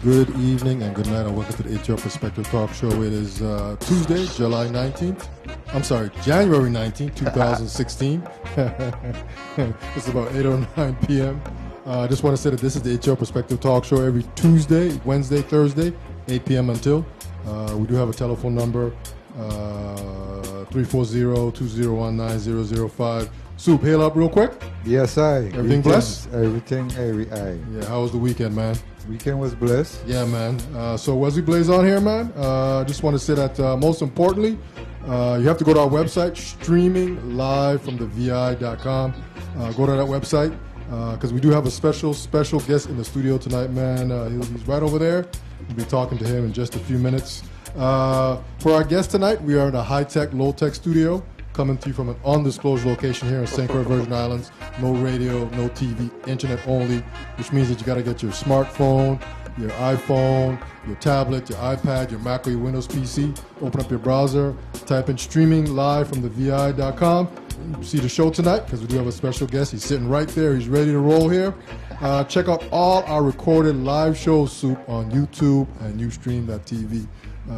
good evening, and good night, and welcome to the HR Perspective Talk Show. It is Tuesday, July 19th. I'm sorry, January 19th, 2016. It's about 8:09 p.m. I just want to say that this is the HR Perspective Talk Show every Tuesday, Wednesday, Thursday, 8 p.m. until. We do have a telephone number, 340-201-9005. Soup, hail up real quick. Yes, I. Everything blessed? Everything, every eye. Yeah, how was the weekend, man? Weekend was blessed. Yeah, man. So as we blaze on here, man, just want to say that most importantly, you have to go to our website, streaming live from the vi.com. Go to that website because we do have a special guest in the studio tonight, man. He's right over there. We'll be talking to him in just a few minutes. For our guest tonight, we are in a high-tech, low-tech studio, coming to you from an undisclosed location here in St. Croix, Virgin Islands. No radio, no TV, internet only, which means that you got to get your smartphone, your iPhone, your tablet, your iPad, your Mac, or your Windows PC. Open up your browser, type in streaming live from the vi.com. See the show tonight because we do have a special guest. He's sitting right there. He's ready to roll here. Check out all our recorded live shows, Soup, on YouTube and Ustream.tv.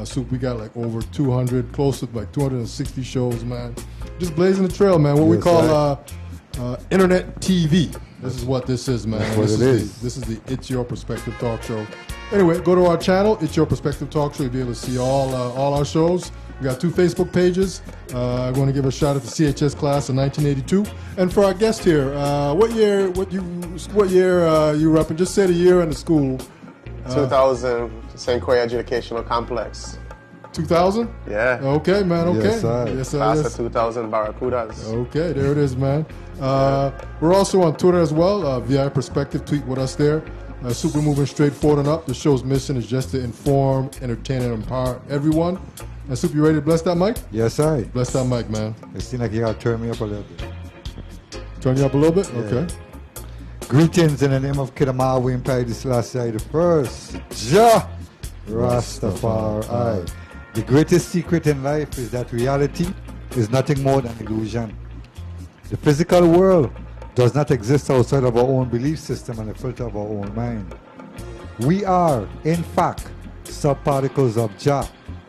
Soup, we got like over 200, close to like 260 shows, man. Just blazing the trail, man. What we call internet TV. This is what this is, man. That's what it is. This is the It's Your Perspective Talk Show. Anyway, go to our channel, It's Your Perspective Talk Show. You'll be able to see all our shows. We got 2 Facebook pages. I want to give a shout out to CHS class of 1982. And for our guest here, what year you repping? Just say the year and the school. 2000, St. Croix Educational Complex. 2000? Yeah. Okay, man. Okay. Yes, sir. Yes, sir. Class Yes. of 2000 Barracudas. Okay, there it is, man. We're also on Twitter as well. VI Perspective, tweet with us there. Super moving straight forward and up. The show's mission is just to inform, entertain, and empower everyone. And Super, you ready to bless that mic? Yes, I. Bless that mic, man. It seems like you got to turn me up a little bit. Turn you up a little bit? Yeah. Okay. Greetings in the name of Kidamawi and Pai Selassie the First. Jah Rastafari. The greatest secret in life is that reality is nothing more than illusion. The physical world does not exist outside of our own belief system and the filter of our own mind. We are, in fact, subparticles of Jah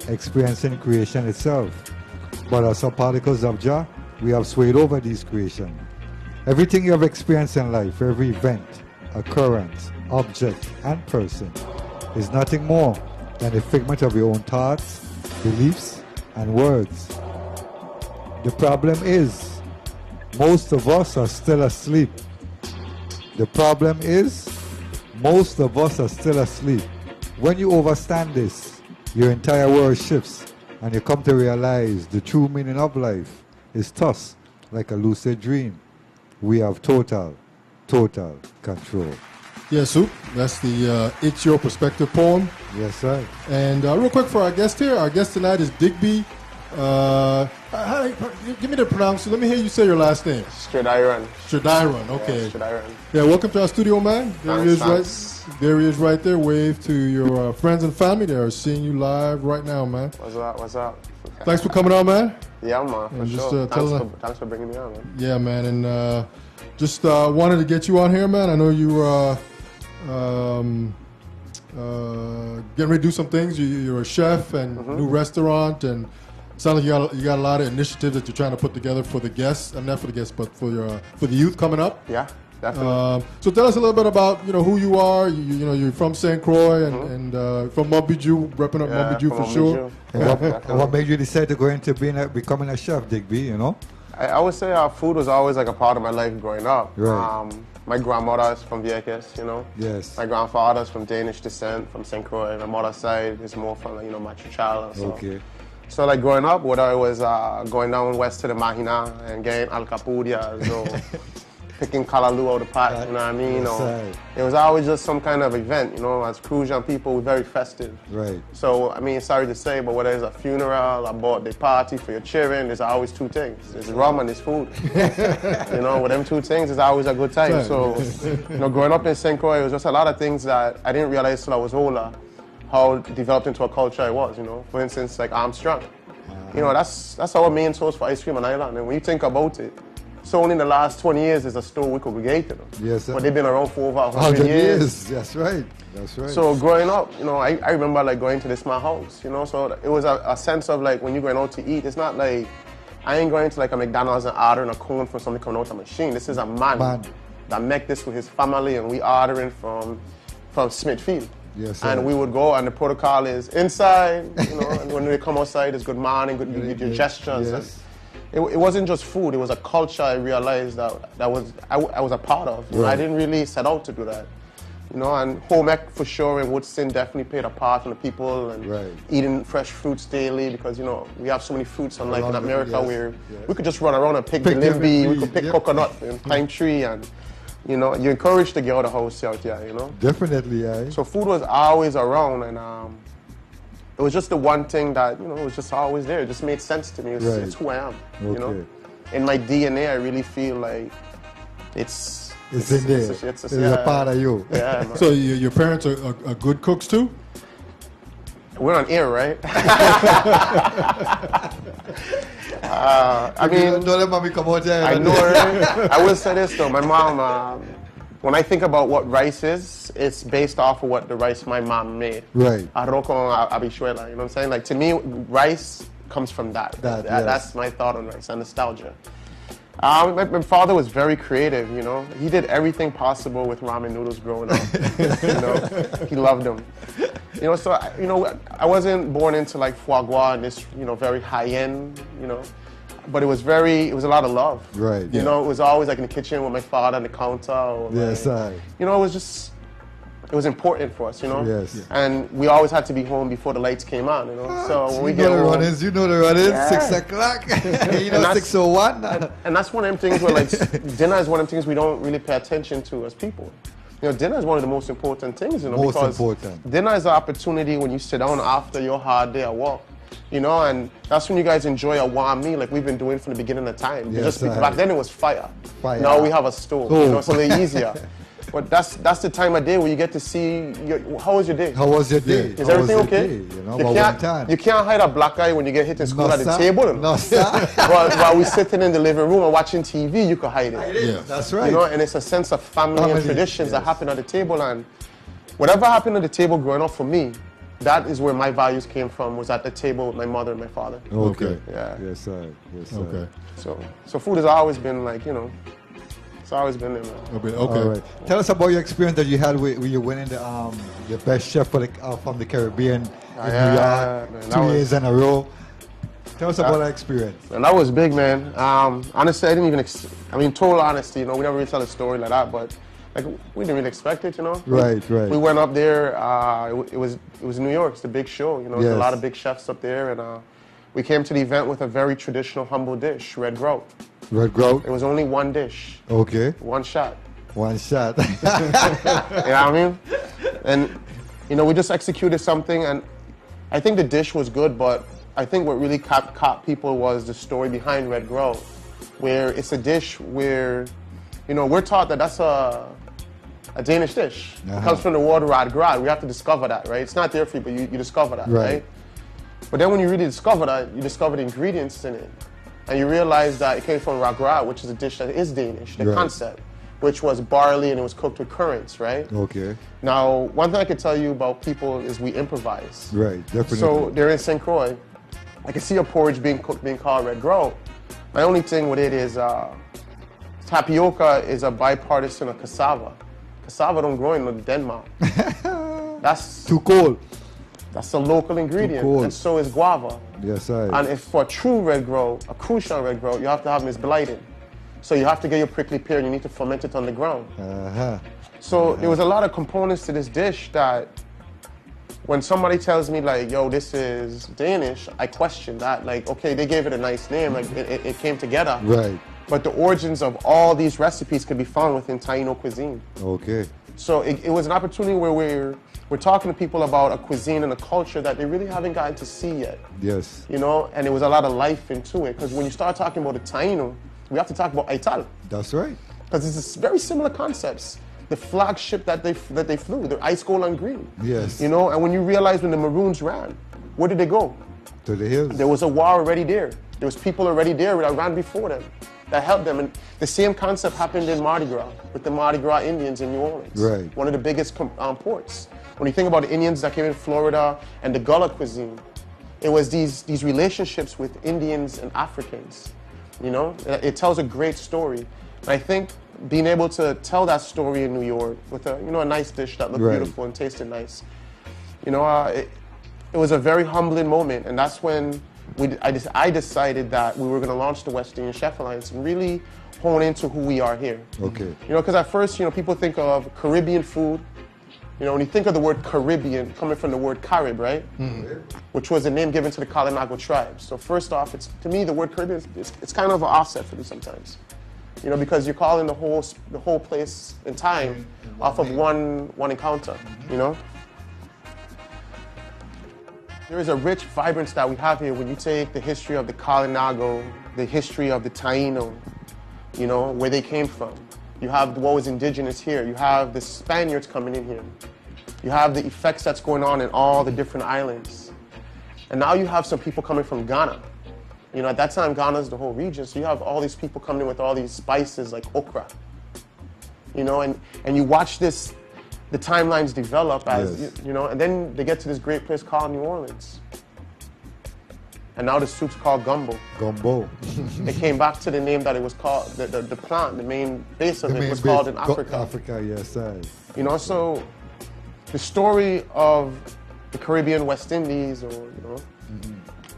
experiencing creation itself. But as subparticles of Jah, we have swayed over these creations. Everything you have experienced in life, every event, occurrence, object, and person is nothing more than a figment of your own thoughts, beliefs, and words. The problem is, most of us are still asleep. The problem is, most of us are still asleep. When you understand this, your entire world shifts, and you come to realize the true meaning of life is thus like a lucid dream. We have total control. Yeah, Soup, that's the It's Your Perspective poem. Yes, sir. And real quick for our guest here, our guest tonight is Digby. Give me the pronunciation. Let me hear you say your last name. Stridiron. Stridiron, okay. Yeah, Stridiron. Yeah, welcome to our studio, man. There he is, Thanks. there he is right there. Wave to your friends and family. They are seeing you live right now, man. What's up? Thanks for coming on, man. Yeah, man, for And just, sure. thanks for bringing me on, man. Yeah, man, and just wanted to get you on here, man. I know you getting ready to do some things. You're a chef and new restaurant, and it sounds like you got a lot of initiatives that you're trying to put together for the guests. Not for the guests, but for the youth coming up. Yeah, definitely. So tell us a little bit about who you are. You're from St. Croix and from Mubiju, repping up Mubiju for sure. And what made you decide to go into becoming a chef, Digby, I would say food was always like a part of my life growing up. Right. My grandmother is from Vieques, Yes. My grandfather is from Danish descent, from St. Croix. My mother's side is more from, Machuchala. So. Okay. So like growing up, whether I was going down west to the Mahina and getting alcapudias or picking kalaloo out of the pot, you know what I mean? Yes, It was always just some kind of event, As Crucian people, we're very festive. Right. So, I mean, sorry to say, but whether it's a funeral, a birthday party for your children, there's always 2 things. There's rum and there's food. With them 2 things, it's always a good time. So, growing up in St. Croix, it was just a lot of things that I didn't realize till I was older, how developed into a culture I was, For instance, like Armstrong. That's our main source for ice cream on Island. And when you think about it, So only in the last 20 years is a store we congregated them. Yes, sir. But they've been around for over 100 years. That's right. That's right. So growing up, you know, I remember like going to this my house, you know, so it was a sense of like when you're going out to eat, it's not like I ain't going to like a McDonald's and ordering a cone from somebody coming out the machine. This is a man that make this with his family, and we ordering from Smithfield. Yes, sir. And we would go, and the protocol is inside, you know, and when we come outside, it's good morning, good your gestures. Yes. And it wasn't just food; it was a culture. I realized I was a part of. You know, I didn't really set out to do that. You know, and home ec for sure in Woodson definitely played a part in the people and eating fresh fruits daily, because, you know, we have so many fruits, unlike in America where we could just run around and pick Digby, we could pick coconut and pine tree, and, you know, you're encouraged to get out of the house out here, you know. Definitely, yeah. So food was always around, and it was just the one thing that, you know, it was just always there. It just made sense to me. It's who I am, you know. In my DNA, I really feel like it's in there. It's a part of you. Yeah. So your parents are good cooks too? We're on air, right? I mean, don't let mommy come out there. I know, right? I will say this though. My mom, when I think about what rice is, it's based off of what the rice my mom made. Right. Arroz con habichuela. You know what I'm saying? Like, to me, rice comes from that. That's my thought on rice and nostalgia. My father was very creative, you know. He did everything possible with ramen noodles growing up. You know, he loved them. You know, so you know, I wasn't born into like foie gras and this, you know, very high end, you know. But it was a lot of love. Right. You know, it was always like in the kitchen with my father on the counter. Or you know, it was important for us, you know. Yes. And we always had to be home before the lights came on, you know. So when we get home, you know the run-ins, 6 o'clock. You know, 6:01. And that's one of them things where, like, dinner is one of them things we don't really pay attention to as people. You know, dinner is one of the most important things, you know, because dinner is an opportunity when you sit down after your hard day at work, you know, and that's when you guys enjoy a warm meal like we've been doing from the beginning of time. Yes, back then it was fire. Now we have a stove, you know, it's a little easier. But that's the time of day where you get to see how was your day? How was your day? Is everything okay? You know, you can't hide a black eye when you get hit in school at the table. No, sir. While we're sitting in the living room and watching TV, you can hide it. Yeah. That's right. You know, and it's a sense of family and traditions that happen at the table. And whatever happened at the table growing up for me, that is where my values came from, was at the table with my mother and my father. Okay. Yeah. Yes, sir. Yes, sir. Okay. So food has always been like, you know, it's always been there, man. Okay. All right. Tell us about your experience that you had when you winning the best chef from the Caribbean in New York, man, 2 years in a row. Tell us about that experience. And that was big, man. Honestly, I didn't even, total honesty, you know, we never really tell a story like that, but like we didn't really expect it, you know. Right. We went up there. It was New York. It's the big show, you know. There's a lot of big chefs up there, and we came to the event with a very traditional, humble dish, red grout. Red grout? It was only one dish. Okay. One shot. One shot. You know what I mean? And, you know, we just executed something, and I think the dish was good, but I think what really caught people was the story behind red grout, where it's a dish where, you know, we're taught that that's a Danish dish. It comes from the word rad grad. We have to discover that, right? It's not there for you, but you discover that, right? But then when you really discover that, you discover the ingredients in it. And you realize that it came from ragrat, which is a dish that is Danish, the concept, which was barley and it was cooked with currants, right? Okay. Now, one thing I can tell you about people is we improvise. Right, definitely. So they're in St. Croix. I can see a porridge being cooked, being called red grout. My only thing with it is tapioca is a bipartisan of cassava. Cassava don't grow in Denmark. That's too cold. That's a local ingredient, and so is guava. Yes, sir. And if for a true red grout, a crucial red grout, you have to have misblighted. So you have to get your prickly pear and you need to ferment it on the ground. So there was a lot of components to this dish that when somebody tells me like, yo, this is Danish, I question that. Like, okay, they gave it a nice name, like it came together. Right. But the origins of all these recipes could be found within Taino cuisine. Okay. So it was an opportunity where we're talking to people about a cuisine and a culture that they really haven't gotten to see yet. Yes. You know, and there was a lot of life into it. Because when you start talking about the Taino, we have to talk about Aital. That's right. Because it's very similar concepts. The flagship that they flew, the ice, gold, and green. Yes. You know, and when you realize when the Maroons ran, where did they go? To the hills. There was a war already there. There was people already there that ran before them, that helped them. And the same concept happened in Mardi Gras, with the Mardi Gras Indians in New Orleans. Right. One of the biggest ports. When you think about the Indians that came in Florida and the Gullah cuisine, it was these relationships with Indians and Africans. You know, it tells a great story. And I think being able to tell that story in New York with a nice dish that looked beautiful and tasted nice, it was a very humbling moment. And that's when I decided that we were going to launch the West Indian Chef Alliance and really hone into who we are here. Okay. Because at first, people think of Caribbean food. When you think of the word Caribbean, coming from the word Carib, right? Mm-hmm. Which was a name given to the Kalinago tribes. So first off, to me, the word Caribbean, it's kind of an offset for me sometimes. Because you're calling the whole place and time off of one encounter, There is a rich vibrance that we have here when you take the history of the Kalinago, the history of the Taino, where they came from. You have what was indigenous here. You have the Spaniards coming in here. You have the effects that's going on in all the different islands. And now you have some people coming from Ghana. At that time, Ghana's the whole region, so you have all these people coming in with all these spices like okra. And you watch the timelines develop as, and then they get to this great place called New Orleans. And now the soup's called gumbo. Gumbo. It came back to the name that it was called, the plant, the main base of it was called in Africa. Africa, yes, so the story of the Caribbean West Indies,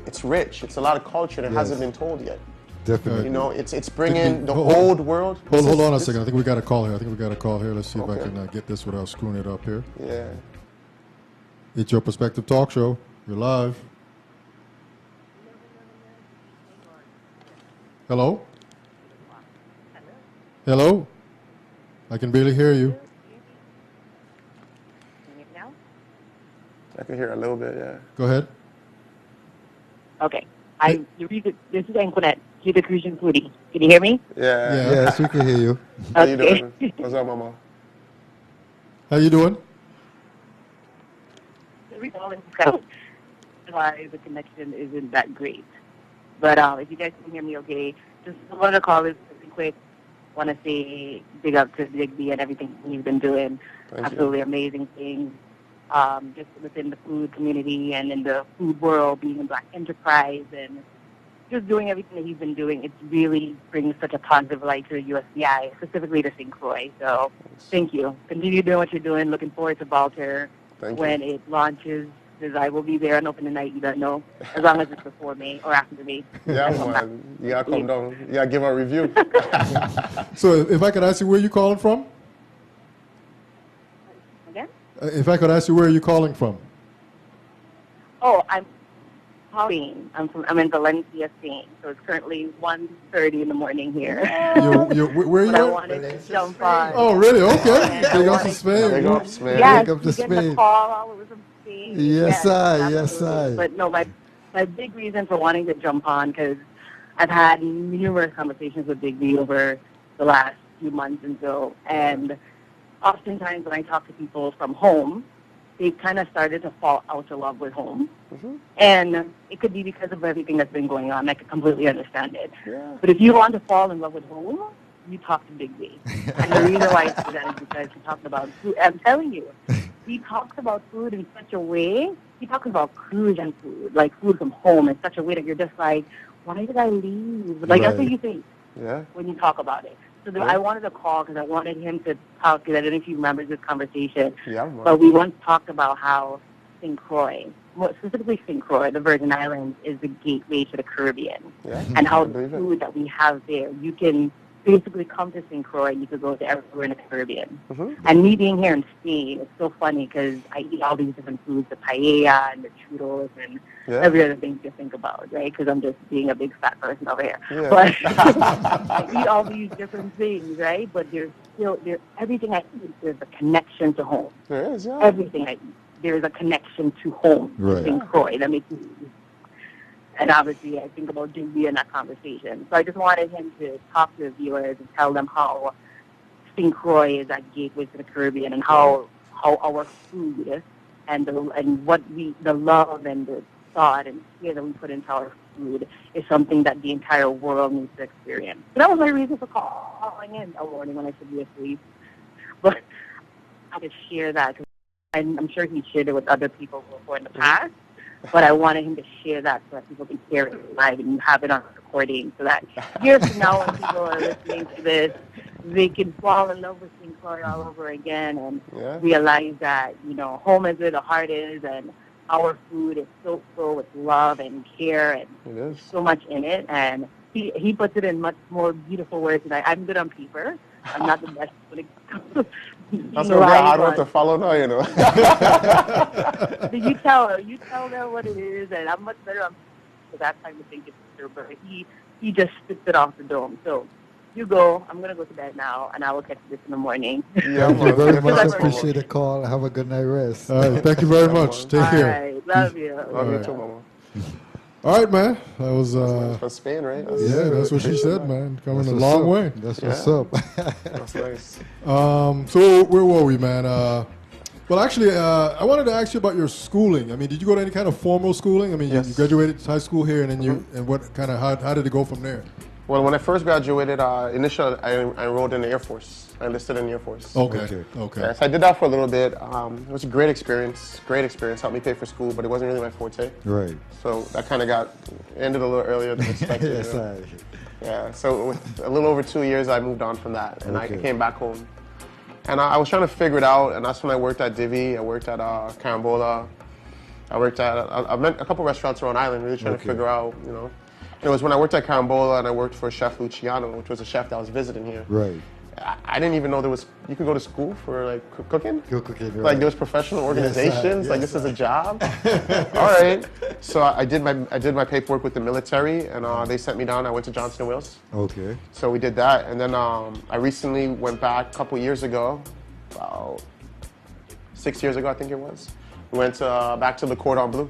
it's rich. It's a lot of culture that hasn't been told yet. Definitely. It's bringing the old world. Hold on a second. I think we got a call here. Let's see if I can get this without screwing it up here. Yeah. It's Your Perspective Talk Show. You're live. Hello? Hello? I can barely hear you. I can hear a little bit, yeah. Go ahead. Okay. This is Antoinette. You're the Crucian Foodie. Can you hear me? Yeah. Yes, we can hear you. How you doing? What's up, Mama? How you doing? Why the connection isn't that great. But if you guys can hear me okay, just wanted to call this really quick. Want to say big up to Digby and everything he's been doing. Absolutely amazing things. Just within the food community and in the food world, being a Black enterprise and just doing everything that he's been doing. It really brings such a positive light to the USDI, specifically to St. Croix. So thank you. Continue doing what you're doing. Looking forward to Balter when it launches. Because I will be there on opening night, you don't know, as long as it's before me or after me. Yeah, man. You got to come down. You got to give a review. So if I could ask you where you're calling from? Again? If I could ask you where you're calling from? Oh, I'm Pauline. I'm in Valencia, Spain. So it's currently 1:30 in the morning here. Where are you I wanted to jump on. Oh, really? Okay. Big up to Spain. Big up Spain. Yes, Big up to Spain. A call all over from Spain. Yes, absolutely. I. But no, my big reason for wanting to jump on, because I've had numerous conversations with Digby over the last few months and oftentimes when I talk to people from home, they've kind of started to fall out of love with home. Mm-hmm. And it could be because of everything that's been going on. I could completely understand it. Yeah. But if you want to fall in love with home, you talk to Digby. And the reason why I say that is because he talks about food. I'm telling you, he talks about food in such a way. He talks about Crucian food, like food from home, in such a way that you're just like, why did I leave? Like, that's what you think when you talk about it. So I wanted to call because I wanted him to talk, because I don't know if he remembers this conversation. Yeah, but we once talked about how St. Croix, specifically St. Croix, the Virgin Islands, is the gateway to the Caribbean. Yeah, and how the food that we have there, you can basically come to St. Croix and you could go to everywhere in the Caribbean. Mm-hmm. And me being here in Spain, it's so funny because I eat all these different foods, the paella and the churros and every other thing you think about, right? Because I'm just being a big fat person over here. Yeah. But I eat all these different things, right? But everything I eat, there's a connection to home. There is, yeah. Everything I eat, there's a connection to home, to St. Croix. That makes me. And obviously, I think about Digby in that conversation. So I just wanted him to talk to the viewers and tell them how St. Croix is that gateway to the Caribbean, and how our food and the love and the thought and care that we put into our food is something that the entire world needs to experience. So that was my reason for calling in that morning when I should be asleep. But I could share that because I'm sure he shared it with other people before in the past. But I wanted him to share that so that people can hear it live and you have it on recording so that years from now when people are listening to this, they can fall in love with St. Croix all over again and realize that, home is where the heart is and our food is so full with love and care and there's so much in it. And he puts it in much more beautiful words than I'm good on paper. I'm not the best when it comes to that's what I don't have to follow now, You tell them what it is, and I'm much better on so that time to think it's true. But he just spits it off the dome. So you go. I'm gonna go to bed now, and I will catch this in the morning. Yeah, thank you very much. Appreciate the call. Have a good night rest. All right, thank you very much. Take care. All right, love you. Love you too, Mama. All right, man. That was from Spain, right? That's what she said, man. Coming a long way. That's what's up. That's nice. So where were we, man? Well, actually, I wanted to ask you about your schooling. I mean, did you go to any kind of formal schooling? I mean, you graduated high school here, and then and what kind of how did it go from there? Well, when I first graduated, initially I enrolled in the Air Force. I enlisted in the Air Force. Okay. Yes, I did that for a little bit. It was a great experience. Helped me pay for school, but it wasn't really my forte. Right. So that kind of ended a little earlier than expected. Yeah. So with a little over 2 years, I moved on from that, and I came back home. And I was trying to figure it out, and that's when I worked at Digby. I worked at Carambola. I met a couple restaurants around Island, really trying to figure out, It was when I worked at Carambola and I worked for Chef Luciano, which was a chef that was visiting here. Right. I didn't even know you could go to school for like cooking. Cooking, right. Like there was professional organizations. This is a job. All right. So I did my paperwork with the military, and they sent me down. I went to Johnson & Wales. Okay. So we did that, and then I recently went back a couple years ago, about 6 years ago, I think it was. We went back to the Cordon Bleu.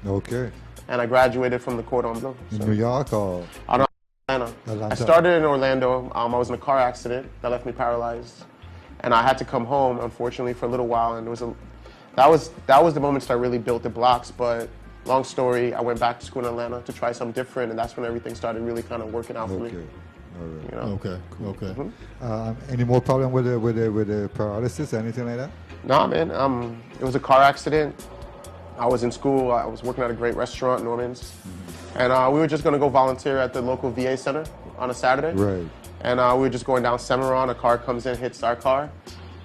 Okay. And I graduated from the Cordon Bleu. In New York or? Atlanta. I started in Orlando. I was in a car accident that left me paralyzed, and I had to come home, unfortunately, for a little while. And that was the moment that really built the blocks. But long story, I went back to school in Atlanta to try something different, and that's when everything started really kind of working out for me. All right. Okay. Mm-hmm. Any more problem with the paralysis, anything like that? Nah, man. It was a car accident. I was in school. I was working at a great restaurant, Norman's. And we were just going to go volunteer at the local VA center on a Saturday. Right. And we were just going down Cimarron. A car comes in, hits our car.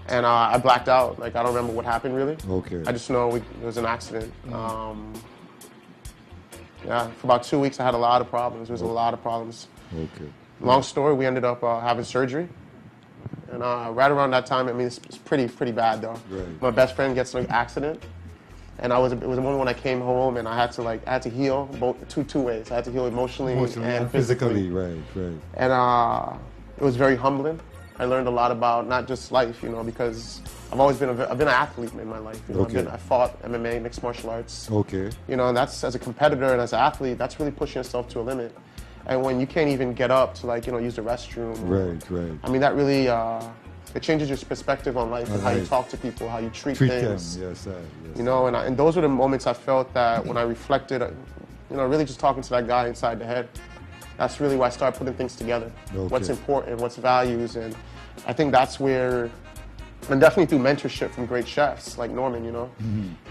And I blacked out. Like, I don't remember what happened, really. Okay. I just know it was an accident. For about 2 weeks, I had a lot of problems. There was a lot of problems. Okay. Long story, we ended up having surgery. And right around that time, I mean, it's pretty bad, though. Right. My best friend gets in an accident. And it was a moment when I came home and I had to heal two ways. I had to heal emotionally and physically. Right. And it was very humbling. I learned a lot about not just life, because I've always been I've been an athlete in my life. I fought MMA, mixed martial arts. Okay. And that's, as a competitor and as an athlete, that's really pushing yourself to a limit. And when you can't even get up to use the restroom. Right. I mean, that really it changes your perspective on life and how you talk to people, how you treat things. Them. Yes. And those were the moments I felt that when I reflected, really just talking to that guy inside the head, that's really why I started putting things together. Okay. What's important, what's values, and I think that's where, and definitely through mentorship from great chefs like Norman,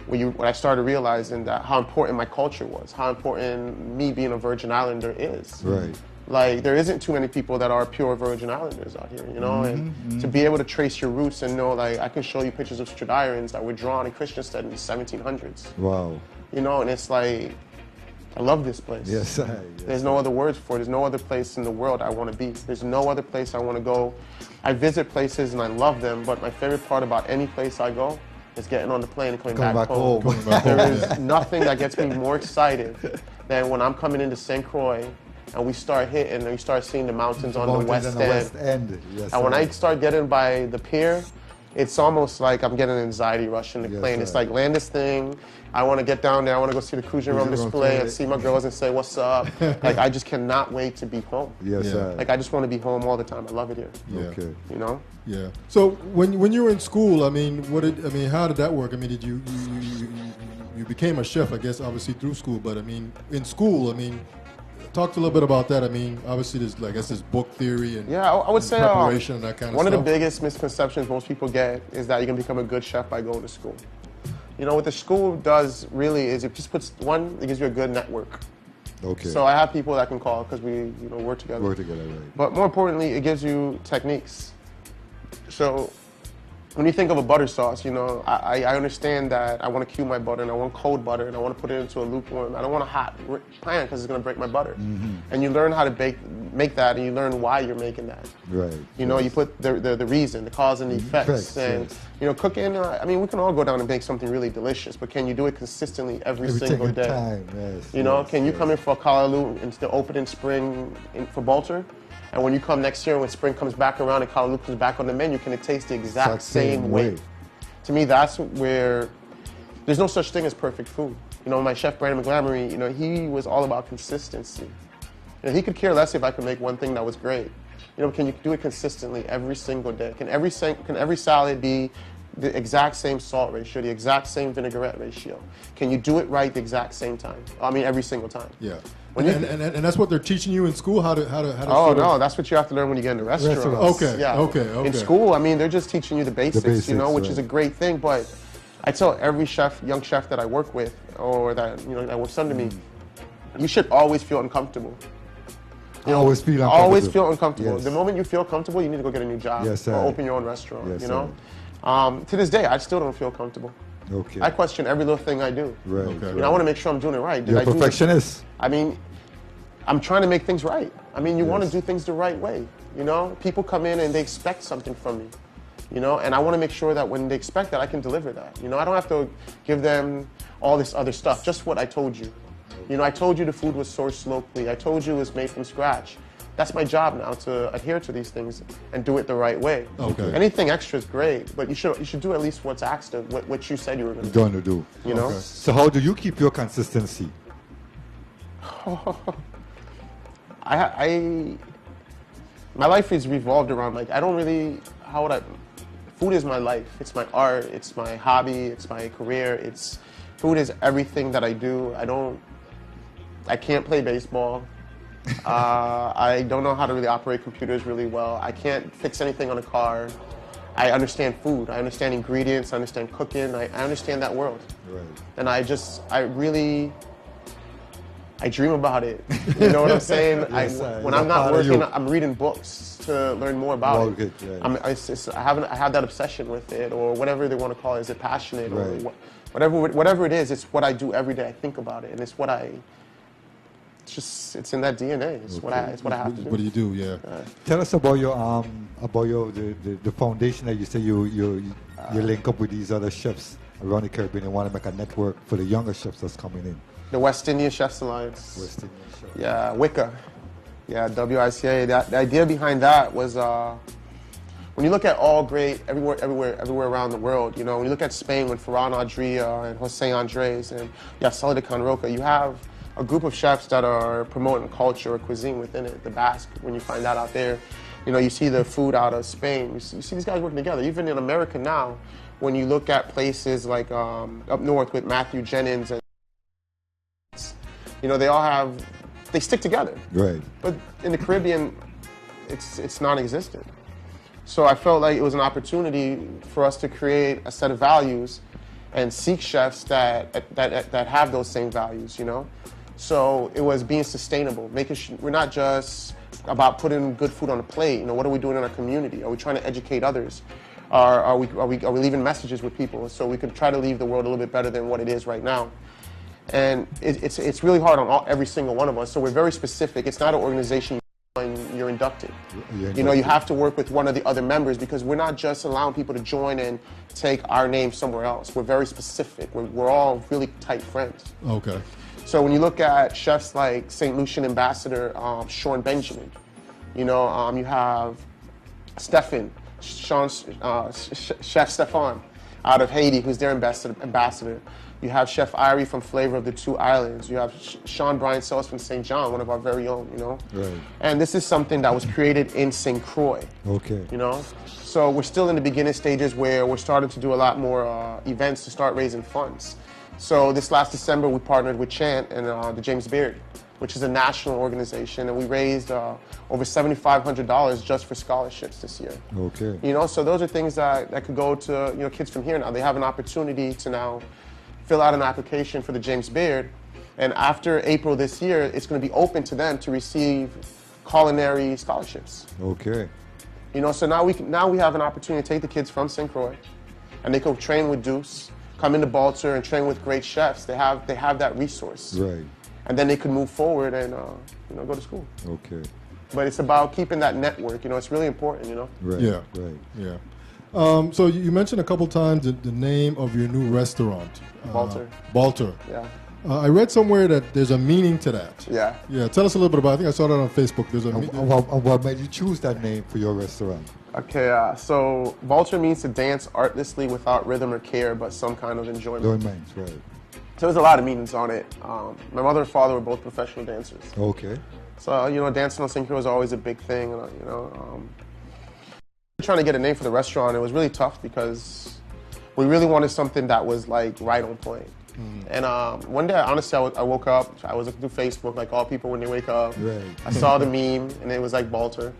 when I started realizing that how important my culture was, how important me being a Virgin Islander is. Right. Like, there isn't too many people that are pure Virgin Islanders out here, and to be able to trace your roots and know, like, I can show you pictures of Stridirons that were drawn in Christianstead in the 1700s. Wow. And it's like, I love this place. Yes. There's no other words for it. There's no other place in the world I want to be. There's no other place I want to go. I visit places and I love them, but my favorite part about any place I go is getting on the plane and coming back home. There is nothing that gets me more excited than when I'm coming into St. Croix and we start hitting and we start seeing the mountains on the west end. Yes, and when I start getting by the pier, it's almost like I'm getting an anxiety rush in the plane. It's like, land this thing. I want to get down there. I want to go see the cruising room display and see my girls and say, what's up? Like, I just cannot wait to be home. Yes, sir. Like, I just want to be home all the time. I love it here. Yeah. Okay. Yeah. So when you were in school, I mean, how did that work? I mean, you became a chef, I guess, obviously through school. But I mean, in school, I mean, talk a little bit about that. I mean, obviously, there's like, I guess, there's book theory and I would say preparation and that kind of one stuff. of the biggest misconceptions most people get is that you can become a good chef by going to school. You know, what the school does really is it just puts, one, it gives you a good network. Okay. So I have people that can call because we, work together. Work together, right. But more importantly, it gives you techniques. So when you think of a butter sauce, I understand that I want to cube my butter and I want cold butter and I want to put it into a lukewarm. I don't want a hot pan because it's going to break my butter. Mm-hmm. And you learn how to make that, and you learn why you're making that. Right. You put the reason, the cause and the effects. And, cooking, I mean, we can all go down and make something really delicious, but can you do it consistently every single day? Time, yes. Can you come in for a Callaloo into the opening spring for Bolter? And when you come next year, when spring comes back around and Callaloo comes back on the menu, can it taste the exact same way? To me, that's where there's no such thing as perfect food. My chef, Brandon McGlamory, he was all about consistency. He could care less if I could make one thing that was great. Can you do it consistently every single day? Can every salad be the exact same salt ratio, the exact same vinaigrette ratio? Can you do it right the exact same time? I mean, every single time. Yeah. And that's what they're teaching you in school, how to. Oh no, that's what you have to learn when you get in the restaurant. Okay. Yeah. Okay. In school, I mean, they're just teaching you the basics, which is a right. great thing. But I tell every young chef that I work with, or that that works under me, you should always feel uncomfortable. Always feel uncomfortable. Always feel uncomfortable. Yes. The moment you feel comfortable, you need to go get a new job or open your own restaurant. Yes, To this day, I still don't feel comfortable. Okay. I question every little thing I do. Right. Okay. I want to make sure I'm doing it right. You're a perfectionist. I mean, I'm trying to make things right. I mean, you want to do things the right way. People come in and they expect something from me. And I want to make sure that when they expect that, I can deliver that. I don't have to give them all this other stuff, just what I told you. I told you the food was sourced locally. I told you it was made from scratch. That's my job now, to adhere to these things and do it the right way. Okay. Anything extra is great, but you should do at least what's asked of, what you said you were going to do. Okay. So how do you keep your consistency? My life is revolved around, I don't really, food is my life. It's my art, it's my hobby, it's my career, food is everything that I do. I can't play baseball. I don't know how to really operate computers really well. I can't fix anything on a car. I understand food. I understand ingredients. I understand cooking. I understand that world. Right. And I dream about it. You know what I'm saying? When I'm not working, I'm reading books to learn more about it. Right. I have that obsession with it, or whatever they want to call it. Is it passionate, right. or whatever it is? It's what I do every day. I think about it, and it's what it's in that DNA. It's what I have to do. What do you do? Yeah. Tell us about the foundation that you say you link up with these other chefs around the Caribbean and want to make a network for the younger chefs that's coming in. The West Indian Chefs Alliance. West Indian Chefs. Yeah, WICA. Yeah, WICA. The idea behind that was when you look at all great everywhere around the world. When you look at Spain with Ferran Adrià and Jose Andres and Yasala de Can Roca, you have a group of chefs that are promoting culture or cuisine within it. The Basque, when you find that out there, you see the food out of Spain. You see these guys working together. Even in America now, when you look at places like up north with Matthew Jennings, and they stick together. Right. But in the Caribbean, it's non-existent. So I felt like it was an opportunity for us to create a set of values and seek chefs that have those same values. So it was being sustainable, making sure we're not just about putting good food on a plate. What are we doing in our community? Are we trying to educate others? Are we leaving messages with people so we could try to leave the world a little bit better than what it is right now? And it's really hard on every single one of us. So we're very specific. It's not an organization when you're inducted. You have to work with one of the other members because we're not just allowing people to join and take our name somewhere else. We're very specific. We're all really tight friends. Okay. So when you look at chefs like St. Lucian Ambassador Sean Benjamin, you have Chef Stefan out of Haiti, who's their ambassador. You have Chef Irie from Flavor of the Two Islands. You have Sean Brian Sells from St. John, one of our very own, Right. And this is something that was created in St. Croix. Okay. So we're still in the beginning stages where we're starting to do a lot more events to start raising funds. So this last December, we partnered with Chant and the James Beard, which is a national organization, and we raised over $7,500 just for scholarships this year. Okay. You know, so those are things that could go to, you know, kids from here now. They have an opportunity to now fill out an application for the James Beard, and after April this year, it's going to be open to them to receive culinary scholarships. Okay. You know, so now we have an opportunity to take the kids from St. Croix, and they go train with Deuce, come into Baltimore and train with great chefs. They have that resource. Right. And then they can move forward and you know, go to school. Okay. But it's about keeping that network. You know, it's really important. You know. Right. Yeah. Right. Yeah. So you mentioned a couple times the name of your new restaurant. Balter. Balter. Yeah. I read somewhere that there's a meaning to that. Yeah. Yeah. Tell us a little bit about it. I think I saw that on Facebook. There's a What made you choose that name for your restaurant? Okay. So Balter means to dance artlessly without rhythm or care, but some kind of enjoyment. Enjoyment, right. So there's a lot of meanings on it. My mother and father were both professional dancers. Okay. So, you know, dancing on synchro is always a big thing. You know, trying to get a name for the restaurant, it was really tough because we really wanted something that was like right on point. And one day, honestly, I woke up, I was looking through Facebook, like all people when they wake up. Right. I saw the meme, and it was like Balter,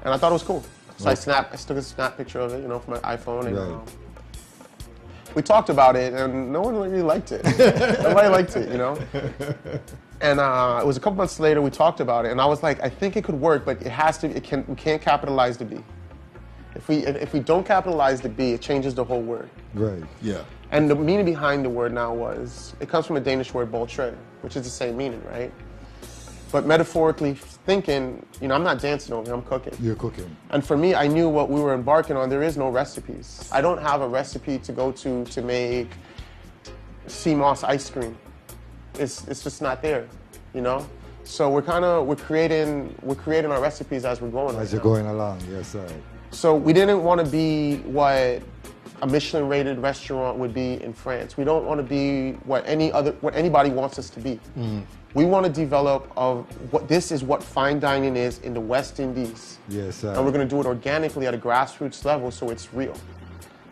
and I thought it was cool. So I took a snap picture of it, you know, from my iPhone, and Right. We talked about it, and no one really liked it. Nobody liked it, you know. And it was a couple months later we talked about it, and I was like, I think it could work, but we can't capitalize the B. If we don't capitalize the B, it changes the whole word. Right. Yeah. And the meaning behind the word now it comes from the Danish word boltre, which is the same meaning, right? But metaphorically thinking, you know, I'm not dancing over here, I'm cooking. You're cooking. And for me, I knew what we were embarking on. There is no recipes. I don't have a recipe to go to make sea moss ice cream. It's just not there, you know? So we're creating our recipes as we're going. As you're going along, yes, sir. So we didn't want to be what a Michelin-rated restaurant would be in France. We don't want to be what anybody wants us to be. We want to develop what fine dining is in the West Indies. Yes, sir. And we're going to do it organically at a grassroots level, so it's real.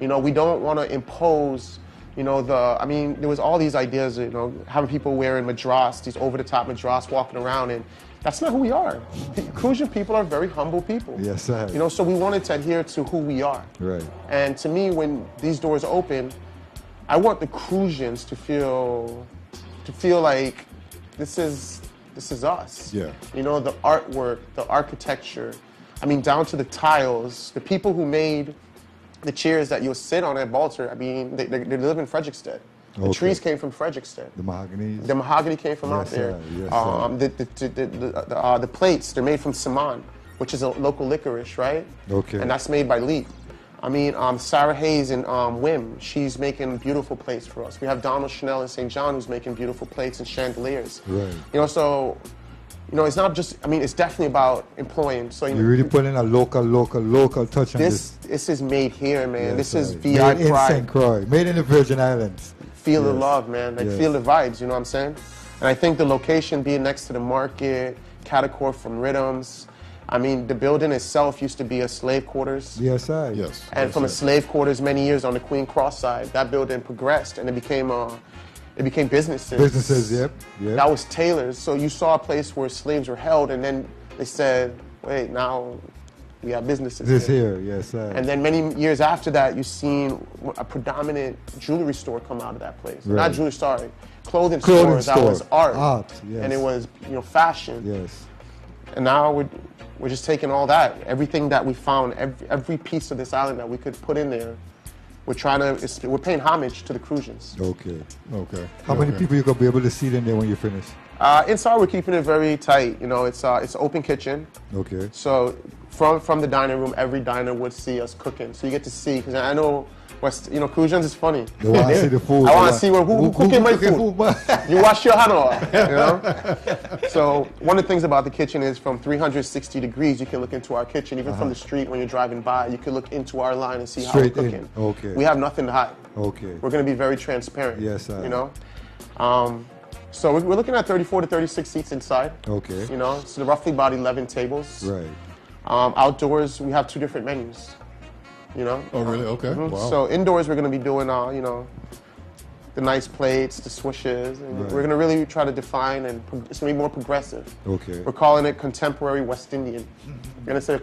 You know, we don't want to impose. You know, there was all these ideas. You know, having people wearing madras, these over-the-top madras, walking around, and that's not who we are. Crucian people are very humble people. Yes, sir. You know, so we wanted to adhere to who we are. Right. And to me, when these doors open, I want the Crucians to feel like this is us. Yeah. You know, the artwork, the architecture. I mean, down to the tiles. The people who made the chairs that you'll sit on at Balter, I mean, they live in Frederiksted. The trees came from Frederiksted. The mahogany. The mahogany came from out there. Yes, The plates, they're made from Saman, which is a local licorice, right? Okay. And that's made by Leap. I mean, Sarah Hayes in Wim, she's making beautiful plates for us. We have Donald Chanel in St. John who's making beautiful plates and chandeliers. Right. You know, so, you know, it's not just, I mean, it's definitely about employing. So You really put in a local touch on this. This is made here, man. Yes, This is sir. VI Made in pride. St. Croix. Made in the Virgin Islands. Feel the Yes. love, man. Like, Yes. feel the vibes, you know what I'm saying? And I think the location being next to the market, Catacor from Rhythms, I mean, the building itself used to be a slave quarters. Yes, sir. Yes. And from a slave quarters many years on the Queen Cross side, that building progressed and it became businesses. Businesses, yep. That was tailors. So you saw a place where slaves were held and then they said, wait, now we have businesses This here, yes, sir. And then many years after that, you've seen a predominant jewelry store come out of that place. Right. Not jewelry, sorry. Clothing Clothing stores. That was store. art. Art, yes. And it was, you know, fashion. Yes. And now we're just taking all that, everything that we found, every piece of this island that we could put in there. We're paying homage to the Crucians. Okay. Okay. How many people you gonna be able to see in there when you finish? Inside, we're keeping it very tight. You know, it's an open kitchen. Okay. So from the dining room, every diner would see us cooking. So you get to see, because I know, Crucians is funny. They want to see the food. I want to see who cooking my food. You wash your hand off, you know? So one of the things about the kitchen is from 360 degrees, you can look into our kitchen. Even from the street when you're driving by, you can look into our line and see how we're Straight in. cooking. Okay. We have nothing to hide. Okay. We're going to be very transparent. Yes, sir. You know? So we're looking at 34 to 36 seats inside. Okay. You know, so roughly about 11 tables. Right. Outdoors, we have 2 different menus. You know? Oh, really? Okay. Wow. So indoors, we're going to be doing, the nice plates, the swishes. And Right. we're going to really try to define, and it's going to be more progressive. Okay. We're calling it contemporary West Indian. And it's a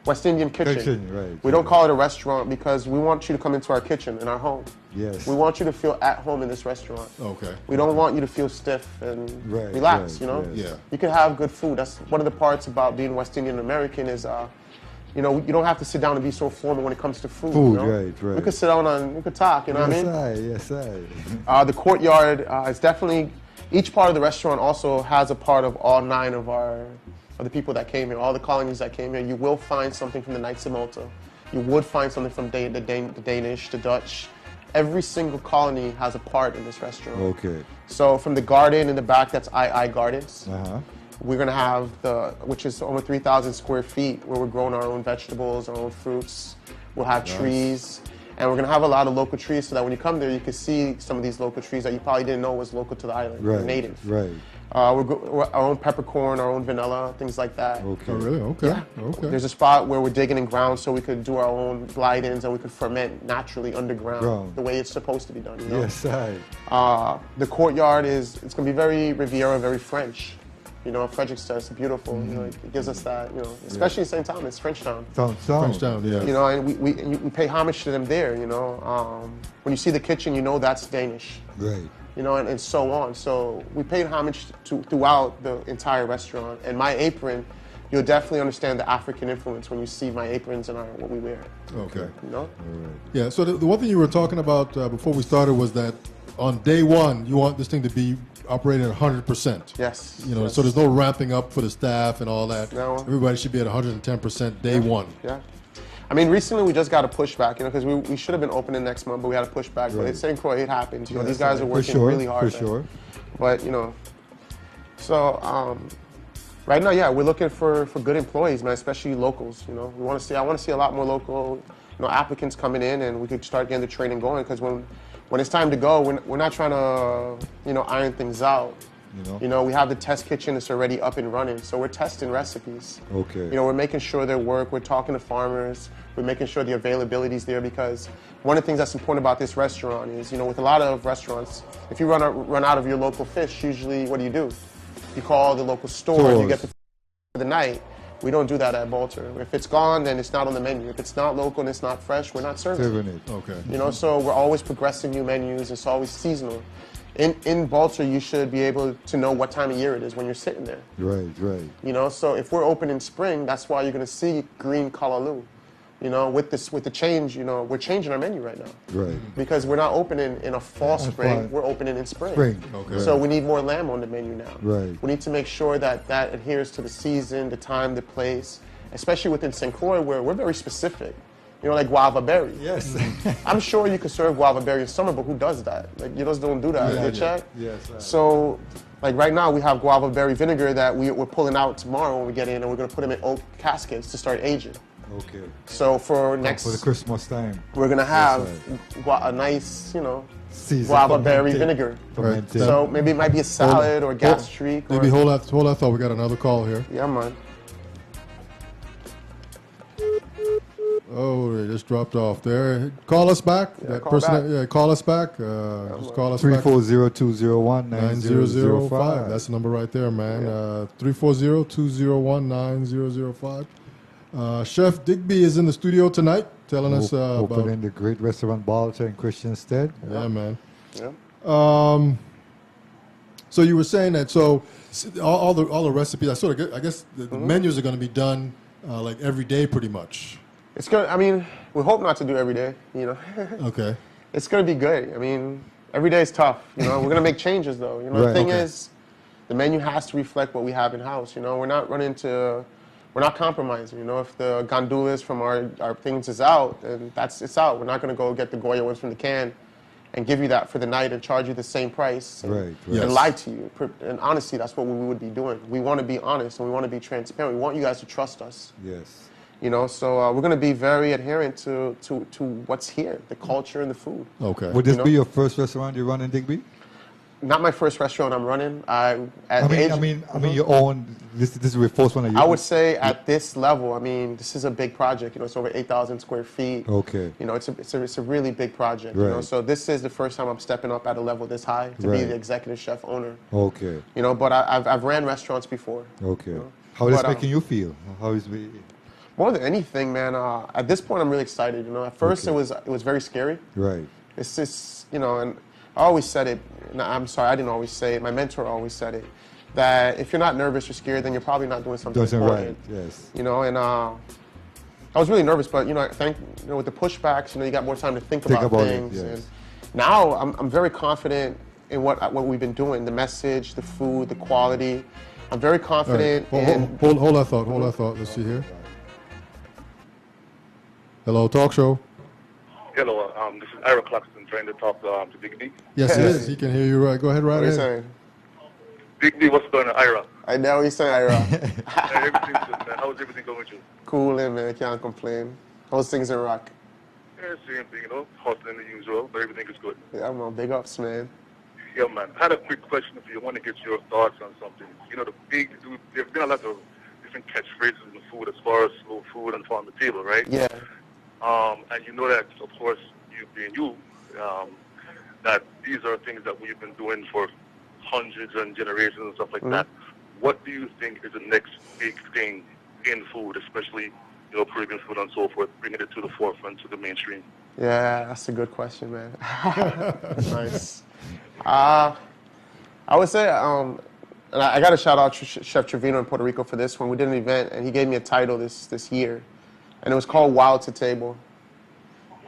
West Indian kitchen. Right. We don't call it a restaurant because we want you to come into our kitchen, in our home. Yes. We want you to feel at home in this restaurant. Okay. We don't want you to feel stiff and Right, relax, right, you know? yes. Yeah. You can have good food. That's one of the parts about being West Indian American is, you know, you don't have to sit down and be so formal when it comes to food. Food, you know? right. We could sit down and we could talk, you know what I mean? Yes, I. The courtyard is definitely, each part of the restaurant also has a part of all 9 of the people that came here, all the colonies that came here. You will find something from the Knights of Malta. You would find something from the Danish, the Dutch. Every single colony has a part in this restaurant. Okay. So from the garden in the back, that's II Gardens. Uh-huh. We're gonna have which is over 3,000 square feet, where we're growing our own vegetables, our own fruits. We'll have trees, and we're gonna have a lot of local trees, so that when you come there, you can see some of these local trees that you probably didn't know was local to the island, Right. native. Right. We're our own peppercorn, our own vanilla, things like that. Okay. Oh, really? Okay. Yeah. Okay. There's a spot where we're digging in ground, so we could do our own glide-ins and we could ferment naturally underground, Ground. the way it's supposed to be done. You know? Yes, I. The courtyard it's going to be very Riviera, very French. You know, Frederickstown, it's beautiful. You know, it gives us that. You know, especially in St. Thomas, Frenchtown. Frenchtown, yeah. You know, and we pay homage to them there. You know, when you see the kitchen, you know that's Danish. Right. You know, and so on. So we paid homage throughout the entire restaurant. And my apron, you'll definitely understand the African influence when you see my aprons and what we wear. Okay. You know? Yeah, so the one thing you were talking about before we started was that on day one, you want this thing to be operating at 100%. Yes. You know, yes. so there's no ramping up for the staff and all that. No. Everybody should be at 110% day one. Yeah. I mean, recently we just got a pushback, you know, because we should have been opening next month, but we had a pushback. But it's St. Croix, it happens. You know, these guys are working really hard. For sure. But, you know, so right now, yeah, we're looking for good employees, man, especially locals. You know, I want to see a lot more local, you know, applicants coming in, and we could start getting the training going. Because when it's time to go, we're not trying to, you know, iron things out. You know, we have the test kitchen that's already up and running, so we're testing recipes. Okay. You know, we're making sure they work. We're talking to farmers. We're making sure the availability is there, because one of the things that's important about this restaurant is, you know, with a lot of restaurants, if you run out of your local fish, usually what do? You call the local store and you get the for the night. We don't do that at Bolter. If it's gone, then it's not on the menu. If it's not local and it's not fresh, we're not serving it. Okay. You know, so we're always progressing new menus. It's always seasonal. In Bolter, you should be able to know what time of year it is when you're sitting there. Right. You know, so if we're open in spring, that's why you're going to see green kalaloo. You know, with the change, you know, we're changing our menu right now. Right. Because we're not opening in a fall spring, fine. we're opening in spring. Okay. So we need more lamb on the menu now. Right. We need to make sure that adheres to the season, the time, the place, especially within St. Croix, where we're very specific. You know, like guava berry. Yes. I'm sure you could serve guava berry in summer, but who does that? Like, you just don't do that. Yeah, You check? Yes. So, like right now, we have guava berry vinegar that we're pulling out tomorrow when we get in, and we're going to put them in oak caskets to start aging. Okay. So for the Christmas time. we're going to have Yes, a nice, you know, Season guava berry fermented. vinegar. Fermented. So maybe it might be a salad or gastrique. Maybe or, hold that thought. We got another call here. Yeah, man. Oh, they just dropped off there. Call us back. Yeah, That call person, back. yeah, call us back. Just call us back. 340-201-9005. That's the number right there, man. 340-201-9005. Chef Digby is in the studio tonight, telling us about. Opening the great restaurant Balter in Christiansted. Yeah, man. Yeah. So you were saying that. So all the recipes. I guess the menus are going to be done like every day, pretty much. It's good. I mean, we hope not to do every day, you know. Okay. It's going to be good. I mean, every day is tough, you know. We're going to make changes, though. You know, the Right, thing okay. is, the menu has to reflect what we have in-house, you know. We're not compromising, you know. If the gandulas from our things is out, then it's out. We're not going to go get the Goya ones from the can and give you that for the night and charge you the same price and, Right. Yes. and lie to you. And honestly, that's what we would be doing. We want to be honest and we want to be transparent. We want you guys to trust us. Yes. You know, so we're going to be very adherent to what's here, the culture and the food. Okay. Would this You know? be your first restaurant you run in Digby? not my first restaurant I'm running. I mean, your own. This is the first one that you. I would say at this level, I mean, this is a big project. You know, it's over 8,000 square feet. Okay. You know, it's a really big project. Right. You know, so this is the first time I'm stepping up at a level this high to be Right. the executive chef owner. Okay. You know, but I've ran restaurants before. Okay. You know? How is But, it making you feel? How is it? More than anything, man. At this point, I'm really excited. You know, at first Okay. it was very scary. Right. It's just, you know, and I always said it. No, I'm sorry, I didn't always say it. My mentor always said it. That if you're not nervous or scared, then you're probably not doing something Doesn't important. right. Yes. You know, and I was really nervous, but you know, with the pushbacks, you know, you got more time to think about things. It, yes. And now I'm very confident in what we've been doing. The message, the food, the quality. I'm very confident. Right. Hold that thought. Hold that thought. Let's see here. Hello, talk show. Hello, this is Ira Claxton trying to talk to Digby. Yes, he is. He can hear you. Right. Go ahead. Right What are you ahead. saying? Digby, what's going on, Ira? I know what you're saying, Ira. Hey, everything's good, man. How's everything going with you? Coolin', man. Can't complain. How's things in Rock? Yeah, same thing, you know, hustling the usual, but everything is good. Yeah, I'm on big ups, man. Yeah, man. I had a quick question for you. I want to get your thoughts on something. You know, there's been a lot of different catchphrases in the food as far as slow food and farm to table, right? Yeah. And you know that, of course, you being you, that these are things that we've been doing for hundreds and generations and stuff like that. What do you think is the next big thing in food, especially, you know, Caribbean food and so forth, bringing it to the forefront, to the mainstream? Yeah, that's a good question, man. Nice. I would say, and I got to shout out Chef Trevino in Puerto Rico for this one. We did an event, and he gave me a title this year, and it was called Wild to Table.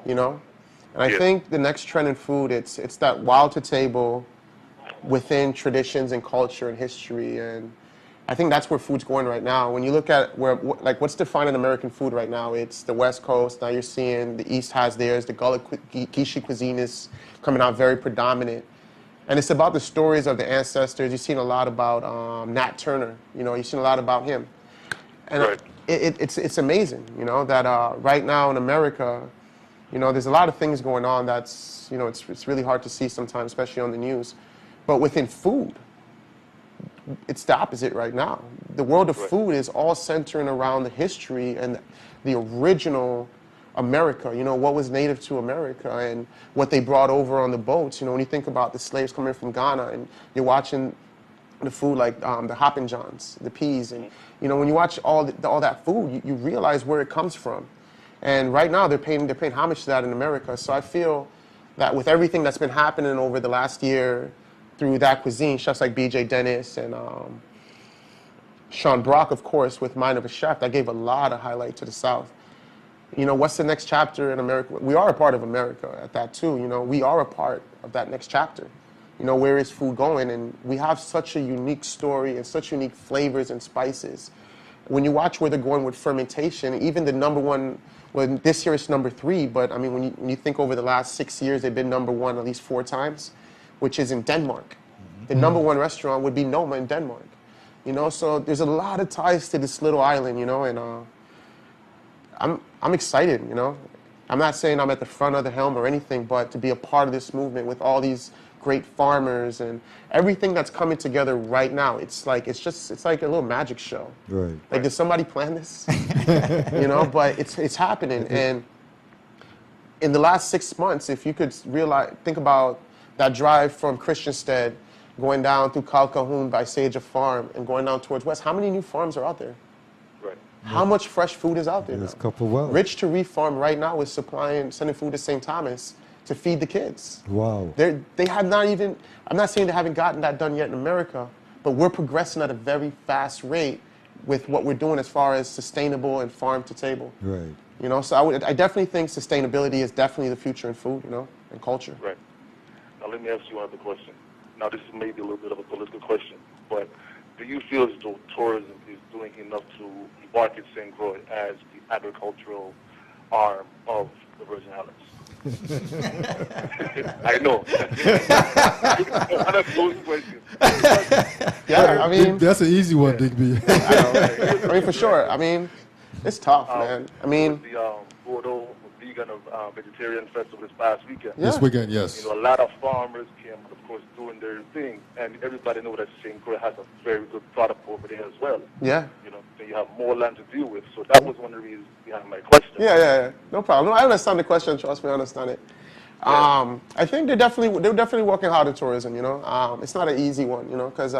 You know, and I think the next trend in food, it's that wild to table within traditions and culture and history, and I think that's where food's going right now. When you look at what's defining American food right now, it's the West Coast. Now you're seeing the East has theirs. The Gullah Geechee cuisine is coming out very predominant. And it's about the stories of the ancestors. You've seen a lot about Nat Turner. You know, you've seen a lot about him. And Right. it's amazing, you know, that right now in America, you know, there's a lot of things going on that's, you know, it's really hard to see sometimes, especially on the news. But within food, it's the opposite right now. The world of food is all centering around the history and the original America, you know, what was native to America and what they brought over on the boats. You know, when you think about the slaves coming from Ghana and you're watching the food like the Hoppin' Johns, the peas, and, you know, when you watch all that food, you realize where it comes from. And right now they're paying homage to that in America. So I feel that with everything that's been happening over the last year through that cuisine, chefs like B.J. Dennis and Sean Brock, of course, with Mind of a Chef, that gave a lot of highlight to the South. You know, what's the next chapter in America? We are a part of America at that too. You know, we are a part of that next chapter. You know, where is food going? And we have such a unique story and such unique flavors and spices. When you watch where they're going with fermentation, even the number one, well, this year it's number 3, but I mean, when you think over the last 6 years, they've been number 1 at least 4 times, which is in Denmark. The number 1 restaurant would be Noma in Denmark. You know, so there's a lot of ties to this little island, you know, and I'm excited, you know. I'm not saying I'm at the front of the helm or anything, but to be a part of this movement with all these great farmers and everything that's coming together right now, it's like a little magic show. Right. Like, did somebody plan this? You know, but it's happening. And in the last 6 months, if you could think about that drive from Christiansted, going down through Calcahoon by Sage Farm and going down towards West, how many new farms are out there? Right. How much fresh food is out there There's now? a couple well. Rich to Reef Farm right now is sending food to St. Thomas to feed the kids. Wow. They have not even, I'm not saying they haven't gotten that done yet in America, but we're progressing at a very fast rate with what we're doing as far as sustainable and farm to table. Right. You know, so I definitely think sustainability is definitely the future in food, you know, and culture. Right. Now let me ask you another question. Now this is maybe a little bit of a political question, but do you feel as though tourism is doing enough to market St. Croix as the agricultural arm of the Virgin Islands? I know. One of those questions. Yeah, I mean, That's an easy one, Digby. I mean, for sure. I mean, it's tough, man. I mean, the Bordeaux, the vegan or vegetarian festival this past weekend. Yeah. This weekend, yes. You know, a lot of farmers came, of course, doing their thing, and everybody knows that St. Croix has a very good product over there as well. Yeah. You know, so you have more land to deal with. So that was one of the reasons behind my question. Yeah. No problem. No, I understand the question. Trust me, I understand it. Yeah. I think they're definitely working hard at tourism. You know, it's not an easy one. You know, because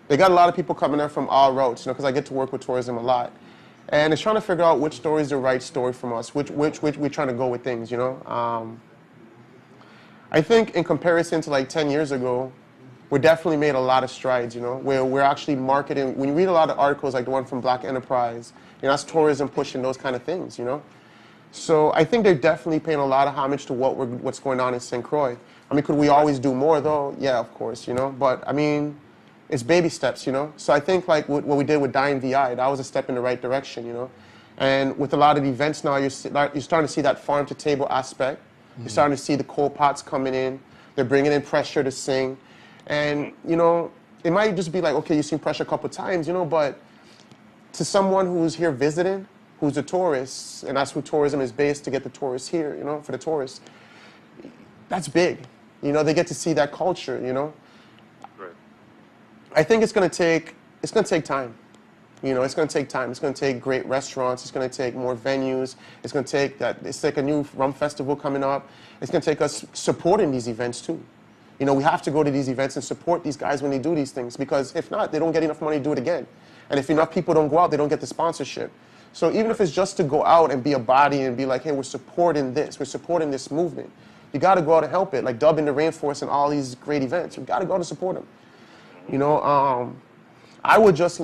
they got a lot of people coming there from all routes. You know, because I get to work with tourism a lot, and it's trying to figure out which story is the right story from us, which we're trying to go with things. You know, I think in comparison to like 10 years ago, we definitely made a lot of strides. You know, where we're actually marketing. When you read a lot of articles like the one from Black Enterprise, you know, that's tourism pushing those kind of things. You know. So I think they're definitely paying a lot of homage to what's going on in St. Croix. I mean, could we always do more, though? Yeah, of course, you know. But, I mean, it's baby steps, you know. So I think, like, what we did with Dying VI, that was a step in the right direction, you know. And with a lot of the events now, you're starting to see that farm-to-table aspect. You're starting to see the coal pots coming in. They're bringing in pressure to sing. And, you know, it might just be like, okay, you've seen pressure a couple times, you know, but to someone who's here visiting, who's a tourist, and that's who tourism is based to get the tourists here, you know, for the tourists. That's big. You know, they get to see that culture, you know. Right. I think it's going to take time. You know, it's going to take time. It's going to take great restaurants. It's going to take more venues. It's going to take that. It's like a new rum festival coming up. It's going to take us supporting these events too. You know, we have to go to these events and support these guys when they do these things, because if not, they don't get enough money to do it again. And if enough people don't go out, they don't get the sponsorship. So even if it's just to go out and be a body and be like, hey, we're supporting this movement. You got to go out and help it, like Dub in the Rainforest and all these great events. You got to go out and support them. You know,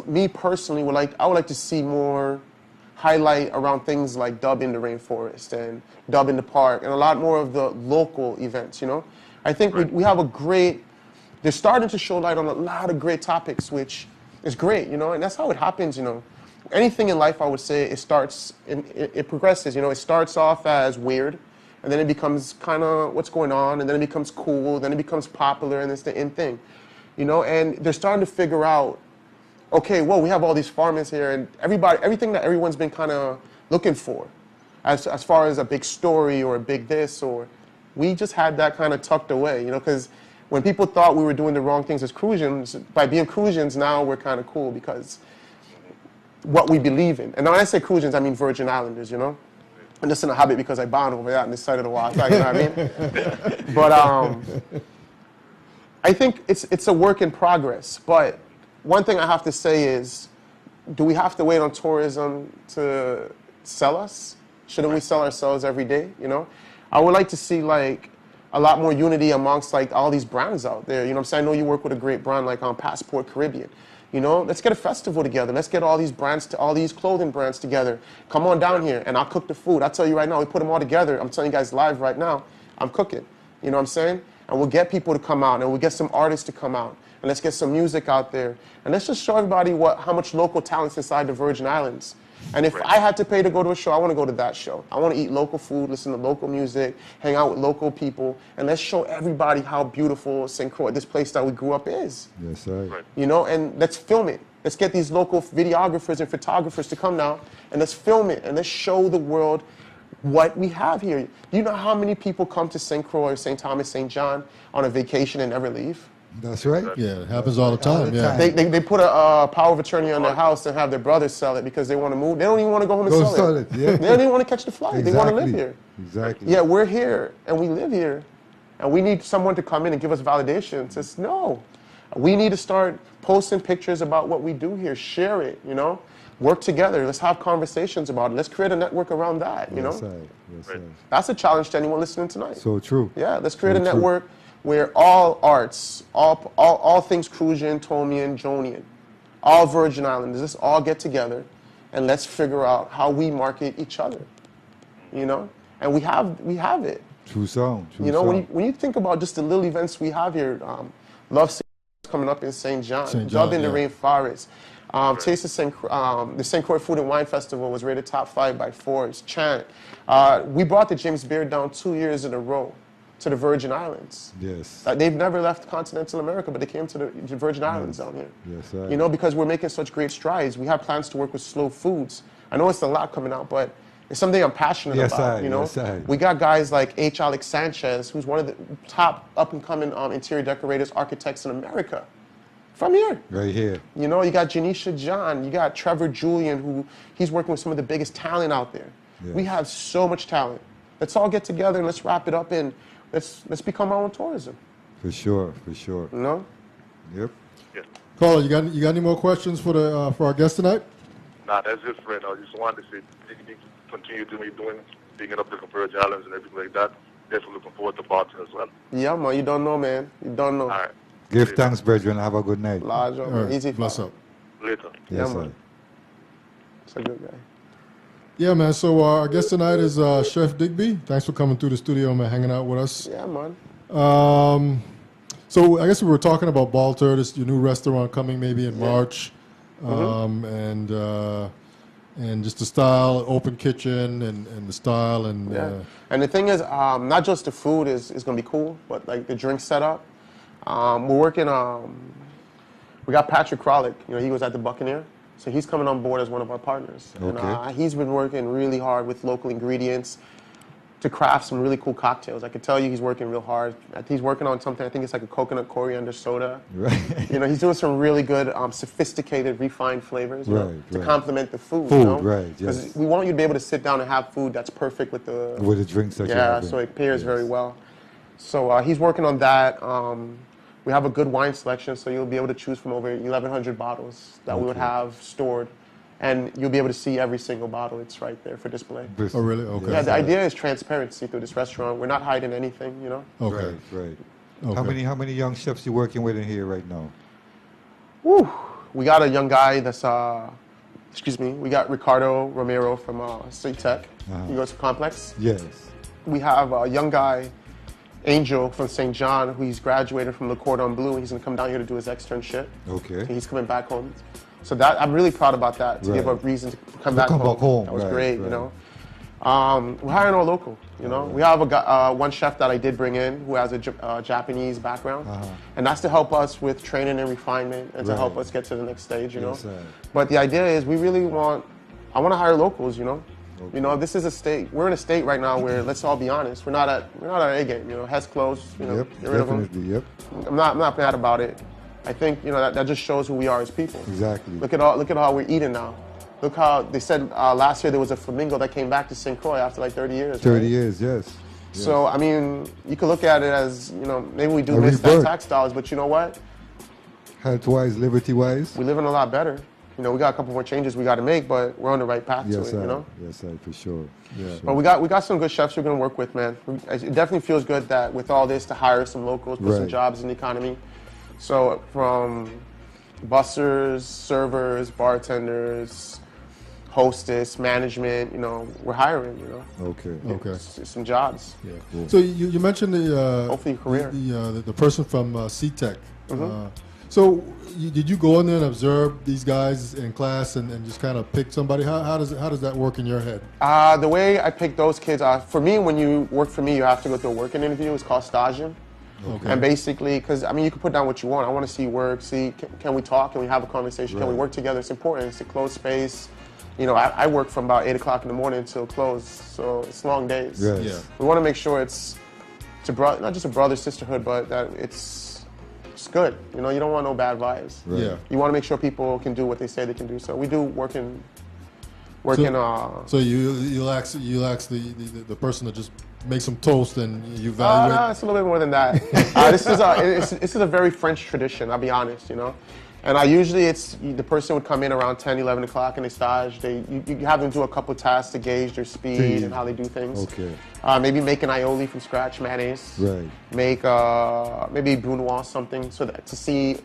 me personally, I would like to see more highlight around things like Dub in the Rainforest and Dub in the Park and a lot more of the local events, you know. I think we have they're starting to show light on a lot of great topics, which is great, you know, and that's how it happens, you know. Anything in life, I would say, it progresses, you know. It starts off as weird, and then it becomes kind of what's going on, and then it becomes cool, then it becomes popular, and it's the in thing, you know. And they're starting to figure out, okay, well, we have all these farmers here, and everything that everyone's been kind of looking for, as far as a big story or a big this, or we just had that kind of tucked away, you know, because when people thought we were doing the wrong things as Cruisians, by being Cruisians now we're kind of cool because what we believe in. And when I say Cruisians, I mean Virgin Islanders, you know? I'm just in a habit because I bound over there on this side of the water, you know what I mean? But I think it's a work in progress. But one thing I have to say is, do we have to wait on tourism to sell us? Shouldn't we sell ourselves every day, you know? I would like to see, like, a lot more unity amongst, like, all these brands out there. You know what I'm saying? I know you work with a great brand like Passport Caribbean. You know, let's get a festival together. Let's get all these brands, all these clothing brands together. Come on down here, and I'll cook the food. I'll tell you right now, we put them all together. I'm telling you guys live right now, I'm cooking. You know what I'm saying? And we'll get people to come out, and we'll get some artists to come out. And let's get some music out there. And let's just show everybody how much local talent's inside the Virgin Islands. And if I had to pay to go to a show, I want to go to that show. I want to eat local food, listen to local music, hang out with local people, and let's show everybody how beautiful St. Croix, this place that we grew up, is. Yes, sir. You know, and let's film it. Let's get these local videographers and photographers to come now, and let's film it, and let's show the world what we have here. Do you know how many people come to St. Croix or St. Thomas, St. John on a vacation and never leave? That's right. Yeah, it happens all the time. Yeah. They put a power of attorney on their house and have their brothers sell it because they want to move. They don't even want to go home and sell it. Yeah. They don't even want to catch the flight. Exactly. They want to live here. Exactly. Yeah, we're here and we live here, and we need someone to come in and give us validation. It says no. We need to start posting pictures about what we do here. Share it. You know, work together. Let's have conversations about it. Let's create a network around that. You know, Yes, sir. that's a challenge to anyone listening tonight. So true. Yeah, let's create a network where all arts, all things Cruisian, Tomian, Jonian, all Virgin Islanders, let's all get together and let's figure out how we market each other, you know? And we have it. True sound. You know, when you think about just the little events we have here, Love St. coming up in St. John, Dub in the Rainforest, Taste of the St. Croix Food and Wine Festival was rated top 5 by Forbes, Chant. We brought the James Beard down 2 years in a row to the Virgin Islands. Yes. They've never left continental America, but they came to the Virgin Islands down here. Yes, sir. You know, because we're making such great strides. We have plans to work with Slow Foods. I know it's a lot coming out, but It's something I'm passionate Yes, about, I, you know? yes, I. We got guys like H. Alex Sanchez, who's one of the top up-and-coming interior decorators, architects in America. From here. Right here. You know, you got Janisha John, you got Trevor Julian, who he's working with some of the biggest talent out there. Yes. We have so much talent. Let's all get together and let's wrap it up and let's become our own tourism. For sure, for sure. You know? Yep. Yeah. Carla, you got any more questions for our guest tonight? Nah, that's it, friend. I just wanted to say, continue being up there for Islands and everything like that. Definitely looking forward to Boston as well. Yeah, man, you don't know, man. You don't know. All right. Give thanks, brethren. Have a good night. Large, All right, easy. bless up. Later. Yeah, Yes, man. It's a good guy. Yeah, man. So our guest tonight is Chef Digby. Thanks for coming through the studio, man, hanging out with us. Yeah, man. So I guess we were talking about Balter, this your new restaurant coming maybe in March, and just the style, open kitchen, and the style, and Yeah. And the thing is, not just the food is going to be cool, but like the drink setup. We're working. We got Patrick Krolick. You know, he was at the Buccaneer, so he's coming on board as one of our partners. Okay. And he's been working really hard with local ingredients to craft some really cool cocktails. I can tell you, he's working real hard. He's working on something. I think it's like a coconut coriander soda. Right. You know, he's doing some really good, sophisticated, refined flavors you know, Right, to right. complement the food. Food, you know? right, Because yes. we want you to be able to sit down and have food that's perfect with the drinks that you yeah, have. so it pairs very well. So he's working on that. We have a good wine selection, so you'll be able to choose from over 1,100 bottles that we would have stored. And you'll be able to see every single bottle. It's right there for display. Oh, really? Okay. Yeah, the idea is transparency through this restaurant. We're not hiding anything, you know? Okay. Right. Okay. How many young chefs you working with in here right now? Woo! We got a young guy that's, we got Ricardo Romero from State Tech. He goes to Complex. Yes. We have a young guy, Angel from St. John, who he's graduated from Le Cordon Bleu. He's going to come down here to do his externship. Okay. So he's coming back home. So that I'm really proud about that, to give a Right. reason to come back home. That was right, great, right. you know. We're hiring all local, you know. We have a guy, one chef that I did bring in who has a Japanese background, and that's to help us with training and refinement and to help Right. us get to the next stage, you know. Yes, sir. But the idea is I want to hire locals, you know. You know, this is a state. We're in a state right now where, let's all be honest, we're not at our A game. You know, Hess closed. You know, Yep, get rid of them. definitely, yep. I'm not mad about it. I think that just shows who we are as people. Exactly. Look at how we're eating now. Look how they said last year there was a flamingo that came back to St. Croix after like 30 years. 30 right? years, yes. So I mean, you could look at it as maybe we do A miss that rebirth. tax dollars, but you know what? Health-wise, liberty-wise. We're living a lot better. We got a couple more changes we got to make, but we're on the right path to Yes, it. sir. You know. Yes, sir, for sure. Yeah. But we got some good chefs we're going to work with, man. It definitely feels good that with all this to hire some locals, put some Right. jobs in the economy. So from bussers, servers, bartenders, hostess, management, we're hiring, Okay. Okay. some jobs. Yeah. Cool. So you mentioned the Hopefully your career. the person from C-Tech. So did you go in there and observe these guys in class and just kind of pick somebody? How does that work in your head? The way I pick those kids, for me, when you work for me, you have to go through a working interview. It's called staging. Okay. And basically, because you can put down what you want. I want to see work. See, can we talk? Can we have a conversation? Can we Right. work together? It's important. It's a closed space. I work from about 8 o'clock in the morning until close, so it's long days. Yes. Yeah. We want to make sure it's not just a brother sisterhood, but that it's good. You don't want no bad vibes. Right. Yeah. You want to make sure people can do what they say they can do. So we do working. So you'll ask the person to just make some toast and you evaluate. It's a little bit more than that. This is a very French tradition, I'll be honest, And usually it's the person would come in around 10, 11 o'clock in the stage. You have them do a couple tasks to gauge their speed and how they do things. Okay. Maybe make an aioli from scratch, mayonnaise. Right. Make maybe brunoise something so that to see,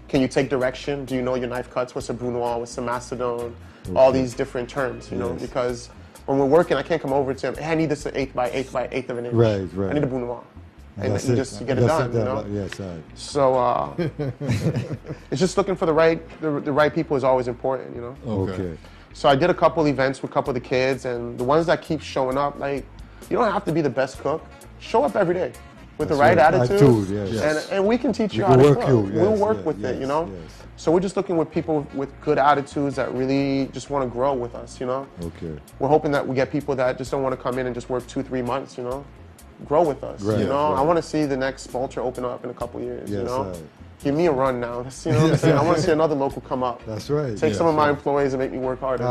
can you take direction? Do you know your knife cuts? What's a brunoise? What's a macedon? All these different terms, Yes. because when we're working, I can't come over to him, hey, I need this 8 by 8 by 8 of an inch. Right, right. I need a brunoise. And That's you it. just get it That's done, Yes, I. So it's just looking for the right people is always important, Okay. So I did a couple events with a couple of the kids, and the ones that keep showing up, like, you don't have to be the best cook. Show up every day. with the right attitude. Yes. And we can teach you We how can to work cook. you, We'll yes, work yeah, with it, yes, you know? yes. So we're just looking with people with good attitudes that really just want to grow with us, you know? Okay. We're hoping that we get people that just don't want to come in and just work 2-3 months, you know? Grow with us, Right, you know? right. I want to see the next Vulture open up in a couple years, you Yes, know? right. Give me a run now. You know what I'm saying? I want to see another local come up. That's right. Take yes, some of my right. employees and make me work harder.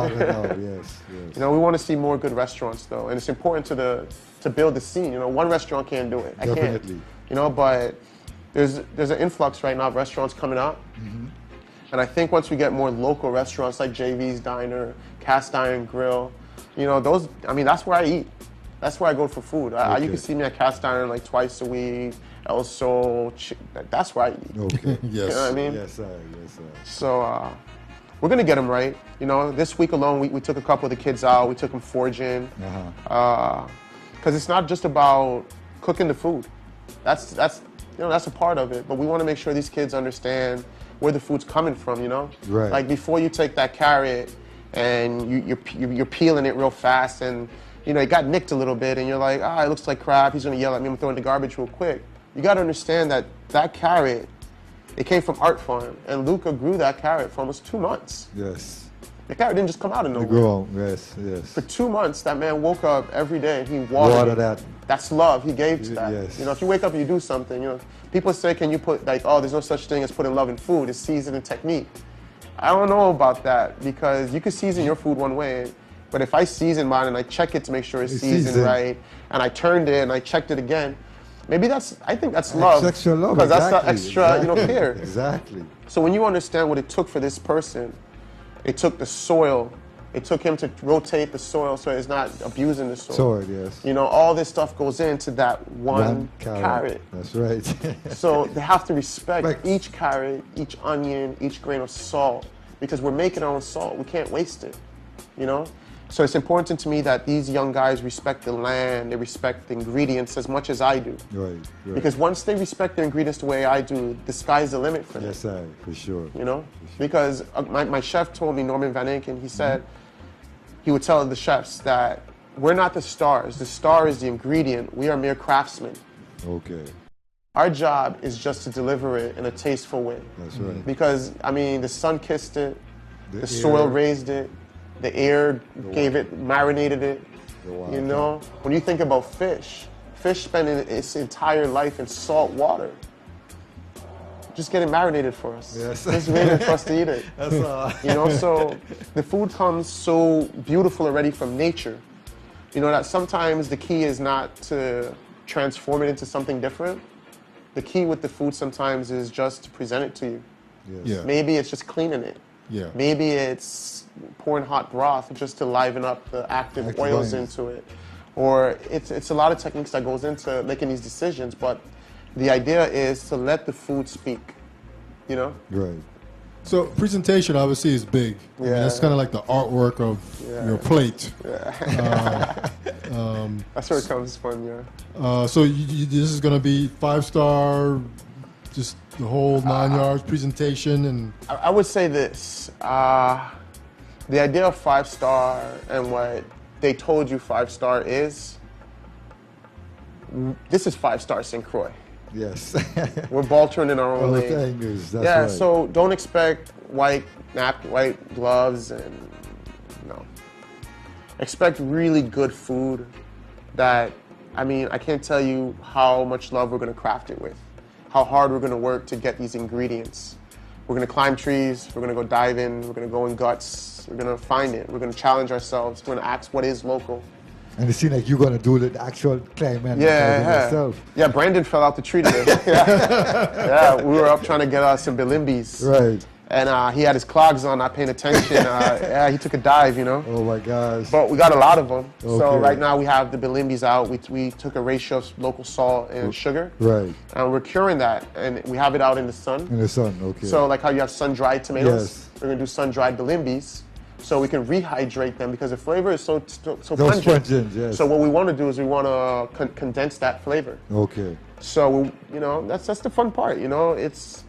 Yes. You know, we want to see more good restaurants, though, and it's important to build the scene. You know, one restaurant can't do it. I Definitely. can't. You know, but there's an influx right now of restaurants coming up, and I think once we get more local restaurants like JV's Diner, Cast Iron Grill, you know, those. I mean, that's where I eat. That's where I go for food. You Okay. can see me at Cast Iron like twice a week. El Sol, that's where I eat. Okay. Yes. You know what I mean? Yes, sir. Yes, sir. So we're gonna get them right. You know, this week alone, we took a couple of the kids out. We took them foraging, because it's not just about cooking the food. That's you know, that's a part of it. But we want to make sure these kids understand where the food's coming from. You know, Right. Like before you take that carrot and you're peeling it real fast, and you know it got nicked a little bit, and you're like, it looks like crap. He's gonna yell at me. I'm gonna throw it in the garbage real quick. You got to understand that carrot, it came from Art Farm, and Luca grew that carrot for almost 2 months. Yes. The carrot didn't just come out of The nowhere. grow. Yes. For 2 months, that man woke up every day and he watered it. that. That's love. He gave to that. Yes. You know, if you wake up and you do something, you know, people say, can you put there's no such thing as putting love in food. It's seasoning technique. I don't know about that, because you can season your food one way, but if I season mine and I check it to make sure it's seasoned right, and I turned it and I checked it again, maybe I think that's love. That's extra love. Because Exactly. that's the extra, you know, care. Exactly. So when you understand what it took for this person, it took the soil, it took him to rotate the soil so it's not abusing the soil. Soil, yes. You know, all this stuff goes into that one carrot. That's right. So they have to respect each carrot, each onion, each grain of salt, because we're making our own salt. We can't waste it, you know? So it's important to me that these young guys respect the land, they respect the ingredients as much as I do. Right. Because once they respect the ingredients the way I do, the sky's the limit for them. Yes, sir, for sure. You know? Because my chef told me, Norman Van Inken, he said, he would tell the chefs that we're not the stars. The star is the ingredient. We are mere craftsmen. Okay. Our job is just to deliver it in a tasteful way. That's right. Because, I mean, the sun kissed it, the air, soil raised it, the air gave it, marinated it. You know? When you think about fish spending its entire life in salt water, just getting marinated for us. Yes. Just waiting for us to eat it. That's all. You know, so the food comes so beautiful already from nature. You know, that sometimes the key is not to transform it into something different. The key with the food sometimes is just to present it to you. Yes. Yeah. Maybe it's just cleaning it. Yeah. Maybe it's pouring hot broth just to liven up the active oils into it. Or it's a lot of techniques that goes into making these decisions, but the idea is to let the food speak, you know? Right. So presentation obviously is big. I mean, that's kind of like the artwork of your plate. That's where it comes from, yeah. So this is going to be 5-star, just the whole 9 yards presentation, and I would say this. The idea of 5-star and what they told you 5-star is, this is 5-star St. Croix. Yes. We're Baltering in our own All the lane. things, that's right. So don't expect white gloves, and no. Expect really good food that, I mean, I can't tell you how much love we're going to craft it with, how hard we're going to work to get these ingredients. We're going to climb trees, we're going to go dive in, we're going to go in guts, we're going to find it, we're going to challenge ourselves, we're going to ask what is local. And it seems like you're going to do the actual climbing yourself. Yeah, Brandon fell out the tree today. Yeah, we were up trying to get some bilimbis. Right. And he had his clogs on, not paying attention. Yeah, he took a dive, you know. Oh my gosh. But we got a lot of them. So Okay. right now we have the bilimbis out. We took a ratio of local salt and sugar. Right. And we're curing that. And we have it out in the sun. In the sun, okay. So like how you have sun-dried tomatoes, Yes. we're going to do sun-dried bilimbis. So we can rehydrate them because the flavor is so Those pungent. pungent, yes. So what we want to do is we want to condense that flavor. Okay. So you know that's the fun part. You know, it's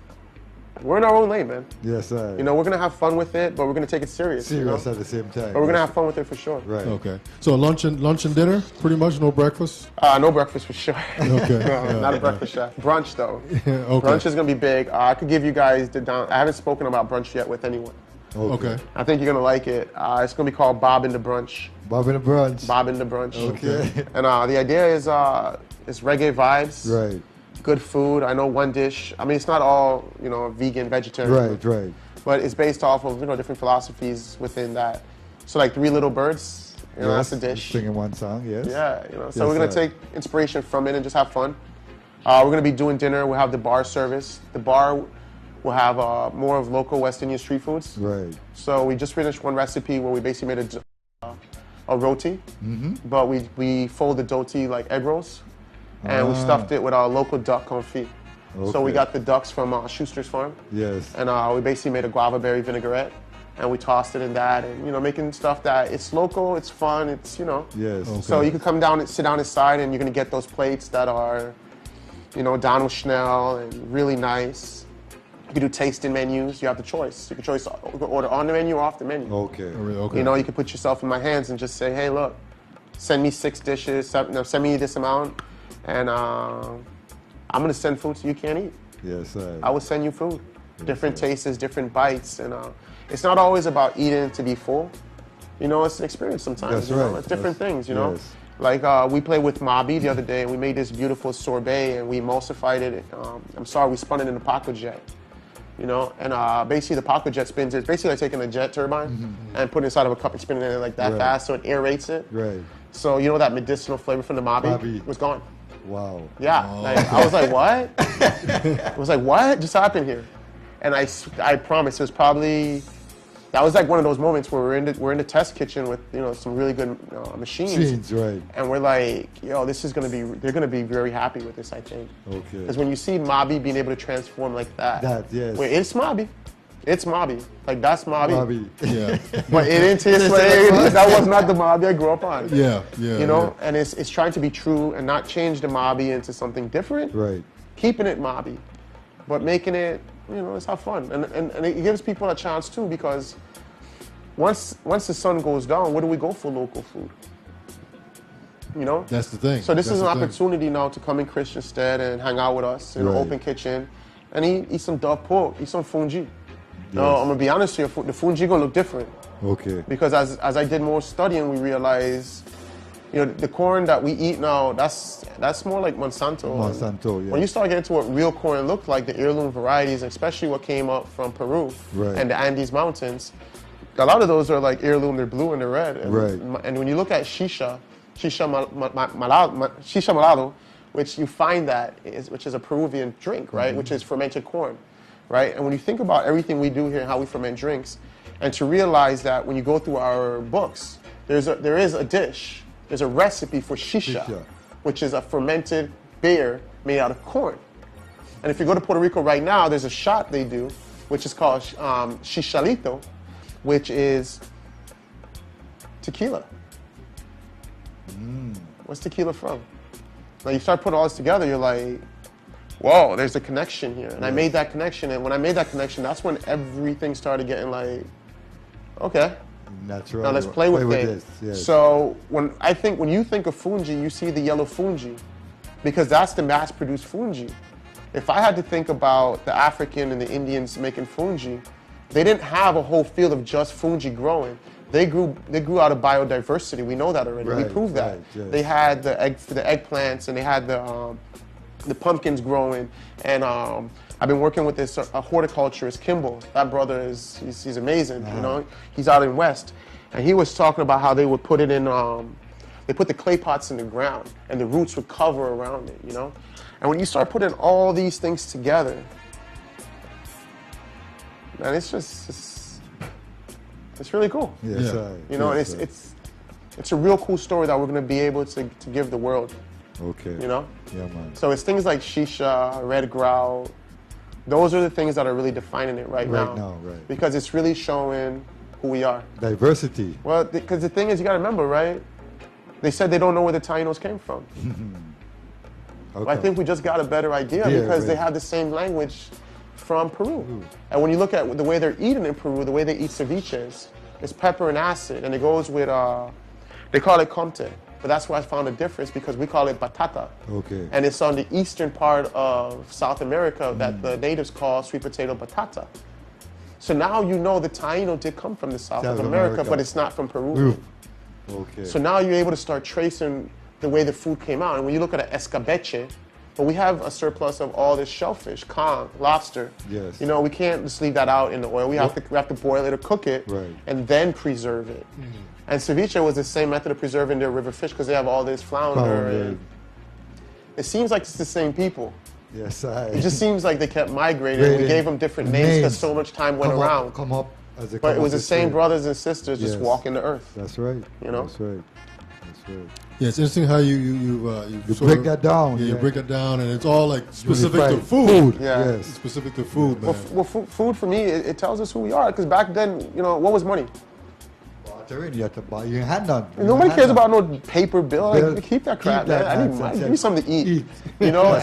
we're in our own lane, man. Yes, sir. You know, we're gonna have fun with it, but we're gonna take it serious. Serious you know? at the same time. But we're gonna have fun with it for sure. Right. Okay. So lunch and dinner, pretty much, no breakfast. No breakfast for sure. Okay. No, not a breakfast chef. Brunch though. Okay. Brunch is gonna be big. I could give you guys the down. I haven't spoken about brunch yet with anyone. Okay. I think you're gonna like it. It's gonna be called Bob in the Brunch. Bob in the brunch. Bob in the Brunch. Okay. And the idea is it's reggae vibes. Right. Good food. I know one dish. I mean, it's not all vegan, vegetarian. Right. But it's based off of different philosophies within that. So like Three Little Birds. That's a dish. Singing one song. Yes. Yeah. So Yes, we're gonna sir. take inspiration from it and just have fun. We're gonna be doing dinner. We'll have the bar service. The bar will have more of local West Indian street foods. Right. So we just finished one recipe where we basically made a roti, but we folded roti like egg rolls, and we stuffed it with our local duck confit. So we Okay. got the ducks from Schuster's farm, Yes. and we basically made a guava berry vinaigrette, and we tossed it in that, and making stuff that it's local, it's fun, it's Yes. Okay. So you could come down and sit down inside, and you're gonna get those plates that are, Donald Schnell and really nice. You can do tasting menus. You have the choice. You can order on the menu or off the menu. Okay. Okay. You can put yourself in my hands and just say, hey, look, send me 6 dishes, send me this amount, and I'm going to send food so you can't eat. Yes, sir. I will send you food. Different tastes, different bites, and it's not always about eating to be full. It's an experience sometimes. That's right. It's different things, Yes. Like we played with Mobby the other day, and we made this beautiful sorbet, and we emulsified it. We spun it in a Paco jet. And basically the Paco jet spins. It's basically like taking a jet turbine and putting it inside of a cup and spinning it like that Right. fast, so it aerates it. Right. So that medicinal flavor from the Mobby Mobby. was gone. Wow. Yeah, I was like, what? I was like, what just happened here? And I promise it was probably, that was like one of those moments where we're in the test kitchen with some really good machines. Scenes, right. And we're like, they're gonna be very happy with this, I think. Okay. Because when you see Mobby being able to transform like that, Yes. where it's Mobby, like that's Mobby. Bobby. Yeah. But it didn't taste like that was not the Mobby I grew up on. Yeah. And it's trying to be true and not change the Mobby into something different. Right. Keeping it Mobby, but making it, let's have fun. And it gives people a chance too, because once the sun goes down, where do we go for local food? That's the thing. So this is That's an the thing. opportunity now to come in Christiansted and hang out with us in an Right. open kitchen and eat some duck pork, eat some fungi. Now, I'm gonna be honest here, the fungi gonna look different, Okay. because as I did more studying, we realized, the corn that we eat now, that's more like Monsanto. Monsanto, yeah. When you start getting to what real corn looked like, the heirloom varieties, especially what ccame up from Peru Right. and the Andes Mountains, a lot of those are like heirloom, they're blue and they're red. And, Right. And when you look at shisha malado, which you find which is a Peruvian drink, right? Which is fermented corn, right? And when you think about everything we do here and how we ferment drinks, and to realize that when you go through our books, there is a dish, there's a recipe for shisha, Shisha. which is a fermented beer made out of corn. And if you go to Puerto Rico right now, there's a shot they do, which is called shichalito, which is tequila. What's tequila from? Now you start putting all this together, you're like, whoa, there's a connection here. And I made that connection, and when I made that connection, that's when everything started getting like, okay, Natural. now let's play with it. this. Yes. So when you think of fungi, you see the yellow fungi, because that's the mass-produced fungi. If I had to think about the African and the Indians making fungi, they didn't have a whole field of just fungi growing. They grew out of biodiversity. We know that already. We Right, proved that. right, yes. They had the eggplants, and they had the pumpkins growing. And I've been working with this horticulturist, Kimball. That brother he's amazing. He's out in West, and he was talking about how they would put it in. They put the clay pots in the ground, and the roots would cover around it. And when you start putting all these things together, man, it's really cool. Yes, Yeah. sir. And Yes, sir. it's a real cool story that we're going to be able to give the world. Okay. Yeah, man. So it's things like shisha, red grout. Those are the things that are really defining it right now. Right. Because it's really showing who we are. Diversity. Well, because the thing is, you got to remember, right? They said they don't know where the Tainos came from. Okay. I think we just got a better idea Yeah, because they right. have the same language from Peru. And when you look at the way they're eating in Peru, the way they eat ceviches, it's pepper and acid, and it goes with, they call it comte. But that's where I found a difference because we call it batata. Okay. And it's on the eastern part of South America that the natives call sweet potato batata. So now you know the taino did come from the South of America, but it's not from Peru. Okay. So now you're able to start tracing the way the food came out. And when you look at an escabeche, but we have a surplus of all this shellfish, conch, lobster. Yes. You know, we can't just leave that out in the oil. We have to boil it or cook it, Right. and then preserve it. And ceviche was the same method of preserving their river fish because they have all this flounder. And it seems like it's the same people. Yes, It just seems like they kept migrating. We gave them different names because so much time went around. But it was the same brothers and sisters just walking the earth. That's right. You know? That's right. That's right. Yeah, it's interesting how you break that down. Yeah, you break it down, and it's all like specific Unified. to food. Yeah. Yes. Specific to food, man. Well, food for me, it tells us who we are. Because back then, you know, what was money? You had to buy. You had none. Nobody cares about no paper bill. Like, keep that crap, man. I need money. Give me something to eat. You know,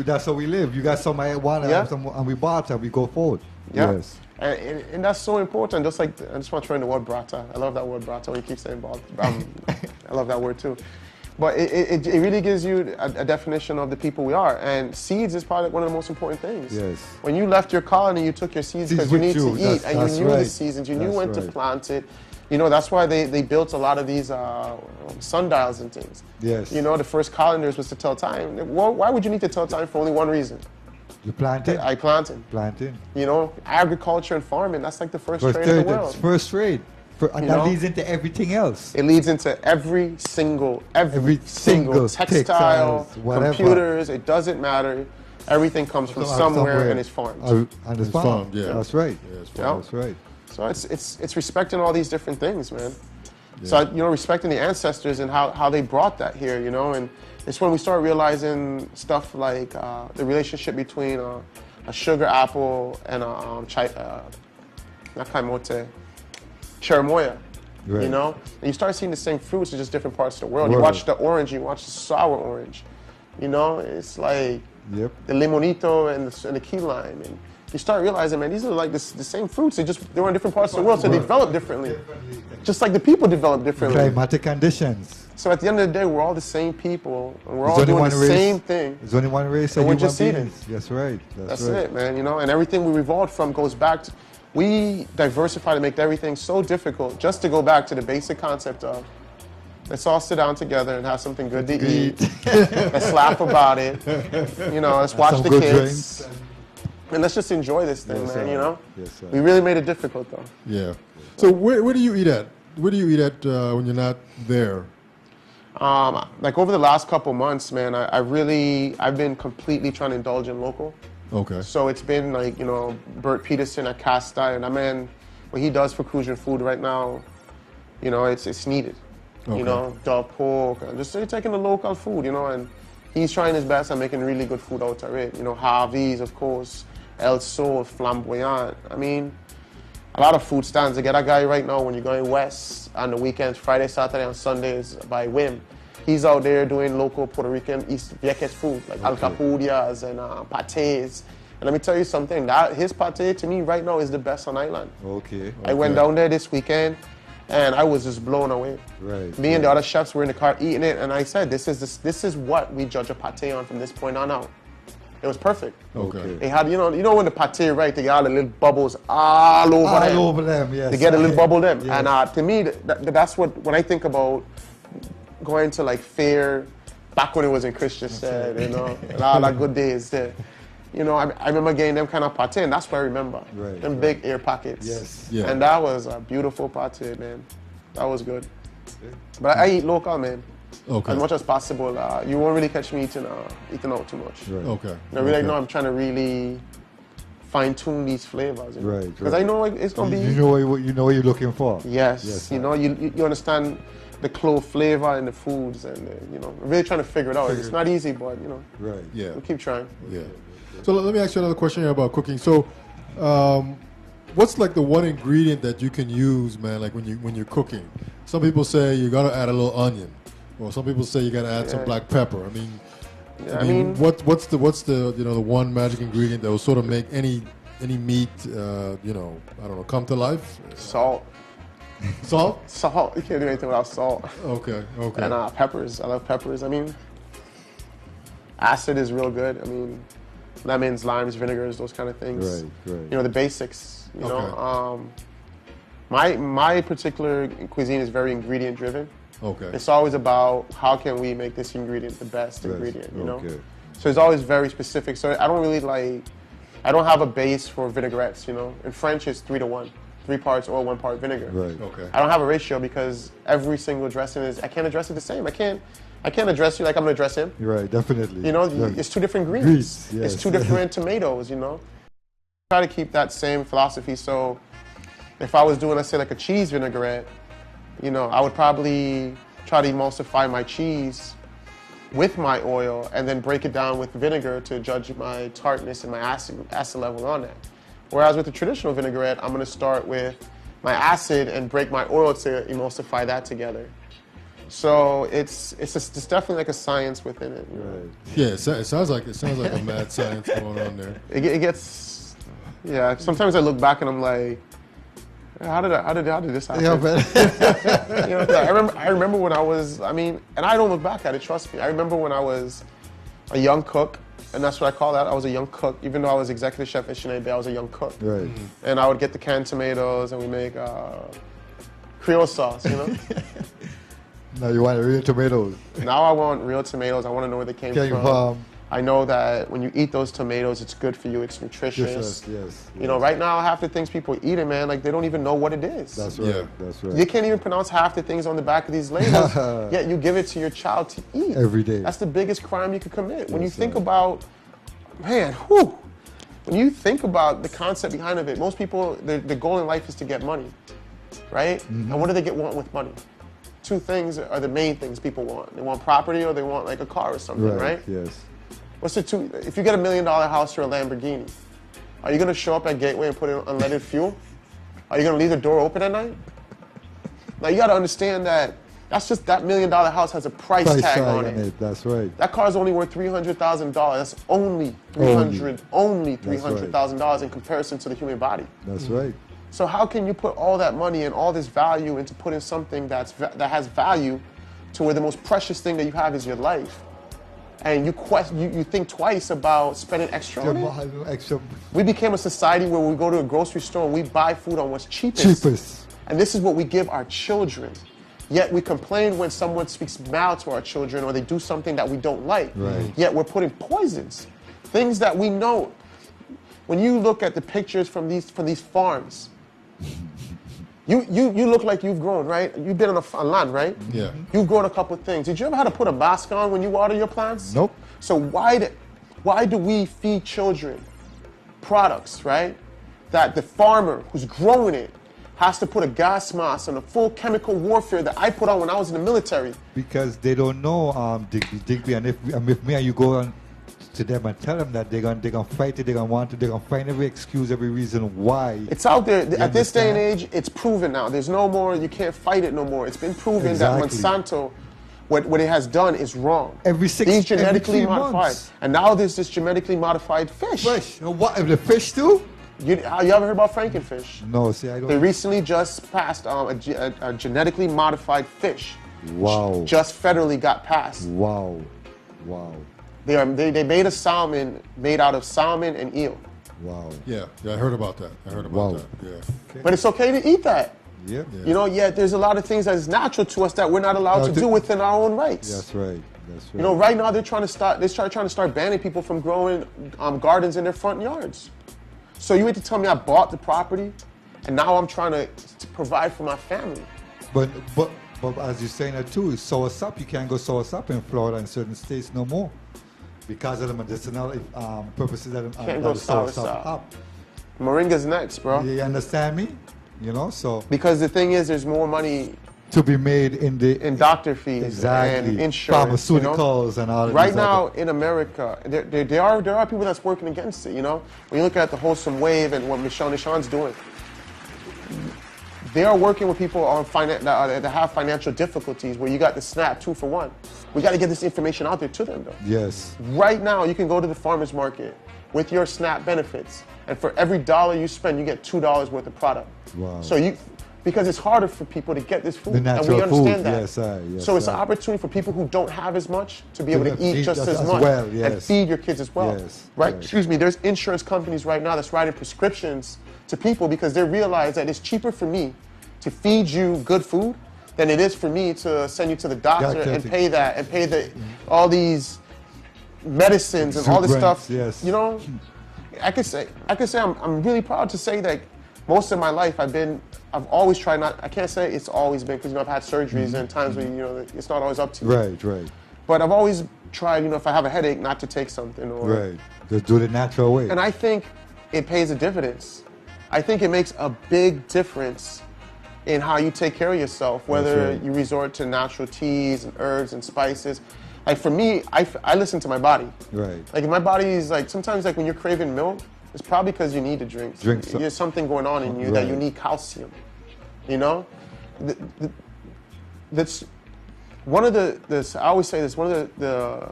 that's how we live. You got somebody at one, and we barter, we go forward. Yeah. Yes. And that's so important. Just like, I just want to throw in the word brata. I love that word brata. When you keep saying I love that word too. But it really gives you a definition of the people we are. And seeds is probably one of the most important things. Yes. When you left your colony, you took your seeds because you need to eat. And you knew the seasons. You knew when to plant it. You know, that's why they built a lot of these sundials and things. Yes. You know, the first colonists was to tell time. Why would you need to tell time for only one reason? You planted? I planted. Planting. You know, agriculture and farming, that's like the first trade in the world. First trade. And that leads into everything else. It leads into every single textile, textiles, computers, it doesn't matter. Everything comes from somewhere and it's farmed. And it's farmed, yeah. That's right. Yeah, it's farmed. That's right. So it's respecting all these different things, man. Yeah. So, you know, respecting the ancestors and how they brought that here, you know, and it's when we start realizing stuff like the relationship between a sugar apple and a cherimoya, right. You know? And you start seeing the same fruits in just different parts of the world. Word. You watch the orange, you watch the sour orange, you know? It's like the limonito and the key lime. And you start realizing, man, these are like the same fruits. They were in different parts of the world, so they develop differently. Just like the people develop differently. Climatic conditions. So at the end of the day, we're all the same people, and we're all doing the same thing. There's only one race, and we're just eating. That's right. That's it, man. You know, and everything we revolved from goes back to. We diversify to make everything so difficult, just to go back to the basic concept of let's all sit down together and have something good to eat. Let's laugh about it. You know, let's watch the kids. And let's just enjoy this thing, man, you know? Yes, we really made it difficult, though. Yeah. So where do you eat at? Where do you eat at when you're not there? Like over the last couple months, man, I've been completely trying to indulge in local. Okay. So it's been like, you know, Bert Peterson at Cast Iron. That man, what he does for Crucian Food right now, you know, it's needed. Okay. You know, dog pork, just taking the local food, you know, and he's trying his best at making really good food out of it. You know, Harvey's, of course, El Sol, Flamboyant. I mean, a lot of food stands. I get a guy right now when you're going west on the weekends, Friday, Saturday, and Sundays by whim. He's out there doing local Puerto Rican East Vieques food, like alcapurrias and patés. And let me tell you something, that his paté to me right now is the best on island. Okay. I went down there this weekend and I was just blown away. Right. Me and the other chefs were in the car eating it, and I said, this is what we judge a paté on from this point on out. It was perfect. Okay. They had, you know when the paté, right, they got the little bubbles all over them. All over them, yes. They get a little bubble them. Yes. And to me, that's what, when I think about going to like fair, back when it was in Christian said, you know, and all that good days there. You know, I remember getting them kind of paté, and that's what I remember. Right. Them big air pockets. Yes. Yeah. And that was a beautiful paté, man. That was good. But I eat local, man. Okay. As much as possible. You won't really catch me eating out too much. Right. Okay. No, really, no, I'm trying to really fine-tune these flavors. You know? Right. Because I know it's going to be... You know what you're looking for. Yes. You know, you understand the clove flavor in the foods, and, you know, really trying to figure it out. It's not easy, but, you know. Right. Yeah. We'll keep trying. Yeah. So let me ask you another question here about cooking. So, what's like the one ingredient that you can use, man? Like when you're cooking, some people say you gotta add a little onion, or some people say you gotta add some black pepper. I mean, what's the the one magic ingredient that will sort of make any any meat, you know, I don't know, come to life? Salt. Salt? Salt. You can't do anything without salt. Okay, okay. And peppers. I love peppers. I mean, acid is real good. I mean, lemons, limes, vinegars, those kind of things. Right, right. You know, the basics. You Okay. know, my particular cuisine is very ingredient driven. Okay. It's always about how can we make this ingredient the best ingredient. You know, Okay. so it's always very specific. So I don't really like. I don't have a base for vinaigrettes. You know, in French it's 3-to-1, 3 parts oil, 1 part vinegar. Right. Okay. I don't have a ratio because every single dressing is. I can't address it the same. I can't address you like I'm gonna address him. You're right, definitely. You know, Yeah. it's 2 different greens. Greens, yes. It's 2 different tomatoes, you know. Try to keep that same philosophy. So if I was doing, let's say, like a cheese vinaigrette, you know, I would probably try to emulsify my cheese with my oil and then break it down with vinegar to judge my tartness and my acid level on that. Whereas with the traditional vinaigrette, I'm going to start with my acid and break my oil to emulsify that together. So it's definitely like a science within it. You know? Right. Yeah, it sounds like a mad science going on there. It gets, yeah. Sometimes I look back and I'm like, how did this happen? Yeah, man. You know, I remember when I was, I mean, and I don't look back at it. Trust me. I remember when I was a young cook, and that's what I call that. I was a young cook, even though I was executive chef at Sinead Bay. I was a young cook, Right. and I would get the canned tomatoes, and we make Creole sauce. You know. Now you want real tomatoes. Now I want real tomatoes. I want to know where they came from. I know that when you eat those tomatoes, it's good for you. It's nutritious. Yes. You know, right now, half the things people eat, man, like they don't even know what it is. That's right. Yeah. That's right. You can't even pronounce half the things on the back of these labels, yet you give it to your child to eat. Every day. That's the biggest crime you could commit. When you Yes, think sir. about, man, whew, when you think about the concept behind of it, most people, the goal in life is to get money, right? Mm-hmm. And what do they want with money? 2 things are the main things people want. They want property or they want like a car or something, right? Yes. What's the 2? If you get $1 million house or a Lamborghini, are you going to show up at Gateway and put in unleaded fuel? Are you going to leave the door open at night? Now you got to understand that that's just that $1 million house has a price tag on it. That's right. That car is only worth $300,000. That's only $300,000 in comparison to the human body. That's right. So how can you put all that money and all this value into putting something that has value to where the most precious thing that you have is your life? And you think twice about spending extra on it? Extra. We became a society where we go to a grocery store and we buy food on what's cheapest. And this is what we give our children. Yet we complain when someone speaks mal to our children or they do something that we don't like. Right. Yet we're putting poisons, things that we know. When you look at the pictures from these farms, you look like you've grown, right? You've been on land, right? Yeah. You've grown a couple of things. Did you ever have to put a mask on when you water your plants? Nope. So why do we feed children products, right? That the farmer who's growing it has to put a gas mask and a full chemical warfare that I put on when I was in the military. Because they don't know Digby, and if me and you go on to them and tell them that they're gonna fight it, they're gonna find every excuse, every reason why. It's out there. You At this day and understand? age, it's proven now. There's no more, you can't fight it no more. It's been proven Exactly. that Monsanto, what it has done is wrong. Every genetically 3 modified. months. And now there's this genetically modified fish. Fish. What? The fish too? You ever heard about Frankenfish? No, see, I They don't. recently just passed a genetically modified fish. Wow. Just federally got passed. Wow. They made a salmon made out of salmon and eel. Wow. Yeah, I heard about that. Wow. that. Yeah. But it's okay to eat that. Yep. Yeah. You know, yet there's a lot of things that is natural to us that we're not allowed to do within our own rights. That's right. You know, right now they're trying to start banning people from growing gardens in their front yards. So you had to tell me I bought the property, and now I'm trying to provide for my family. But as you're saying that too, soursop, you can't go soursop in Florida in certain states no more because of the medicinal purposes that Can't go soursop up. Moringa's next, bro. You understand me? You know, so Because the thing is, there's more money to be made in doctor fees exactly and insurance, pharmaceuticals and all of right these now other- in America, there are people that's working against it. You know, when you look at the wholesome wave and what Michelle Nishan's doing, they are working with people on that have financial difficulties. Where you got the SNAP 2 for 1. We got to get this information out there to them, though. Yes. Right now, you can go to the farmers market with your SNAP benefits. And for every dollar you spend, you get $2 worth of product. Wow. So because it's harder for people to get this food, The natural and we understand food, that. yes, sir, yes, so it's sir. an opportunity for people who don't have as much to be able to eat just as much well, and yes. feed your kids as well. Yes, Right? yes. Excuse me. There's insurance companies right now that's writing prescriptions to people because they realize that it's cheaper for me to feed you good food than it is for me to send you to the doctor and pay that and pay all these medicines and all this stuff. Yes. You know, I could say I'm really proud to say that most of my life I've always tried not. I can't say it's always been because I've had surgeries and times where it's not always up to me. Right. But I've always tried, if I have a headache, not to take something. Right. Just do it the natural way. And I think it pays a dividends. I think it makes a big difference in how you take care of yourself, whether you resort to natural teas and herbs and spices. Like for me, I listen to my body. Right. Like if my body is like, sometimes like when you're craving milk, it's probably because you need to drink. There's something going on in you that you need calcium. That's one of I always say this, one of the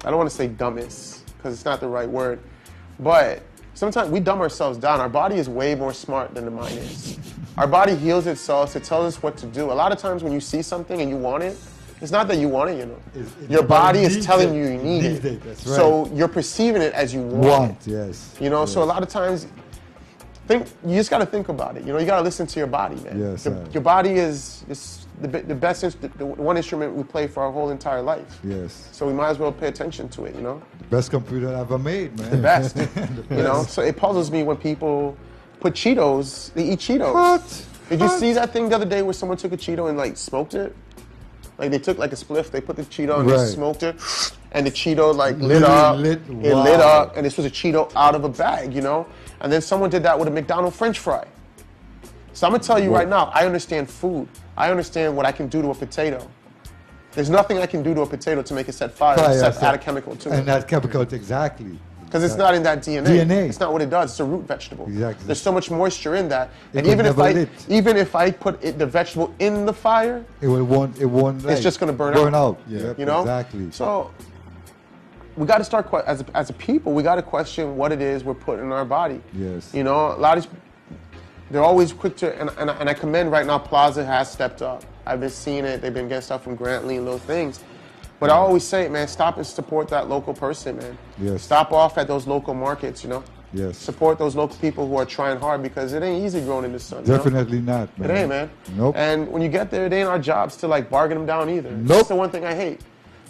I don't want to say dumbest because it's not the right word, but sometimes we dumb ourselves down. Our body is way more smart than the mind is. Our body heals itself. It tells us what to do. A lot of times when you see something and you want it, it's not that you want it, your body is telling you you need it. That's right. So you're perceiving it as you want it. Yes. So a lot of times, you just got to think about it. You got to listen to your body, man. Yes, your body is the best, the one instrument we play for our whole entire life. Yes. So we might as well pay attention to it, The best computer ever made, man. The best. So it puzzles me when people put Cheetos, they eat Cheetos. What? Did you see that thing the other day where someone took a Cheeto and like smoked it? Like they took like a spliff, they put the Cheeto and they smoked it, and the Cheeto like lit up. It lit up, and this was a Cheeto out of a bag, And then someone did that with a McDonald's French fry. So I'm gonna tell you right now, I understand food. I understand what I can do to a potato. There's nothing I can do to a potato to make it set fire except add a chemical to it. And that chemical, exactly. Because it's not in that DNA. It's not what it does. It's a root vegetable. Exactly. There's so much moisture in that. And even if I put the vegetable in the fire, it won't. It's just going to burn out. Yeah. Exactly. So we got to start as a people. We got to question what it is we're putting in our body. Yes. A lot of they're always quick to and I commend right now. Plaza has stepped up. I've been seeing it. They've been getting stuff from Grantley and little things. But I always say, man, stop and support that local person, man. Yes. Stop off at those local markets, Yes. Support those local people who are trying hard because it ain't easy growing in the sun. Definitely not, man. It ain't, man. Nope. And when you get there, it ain't our jobs to like bargain them down either. Nope. That's the one thing I hate.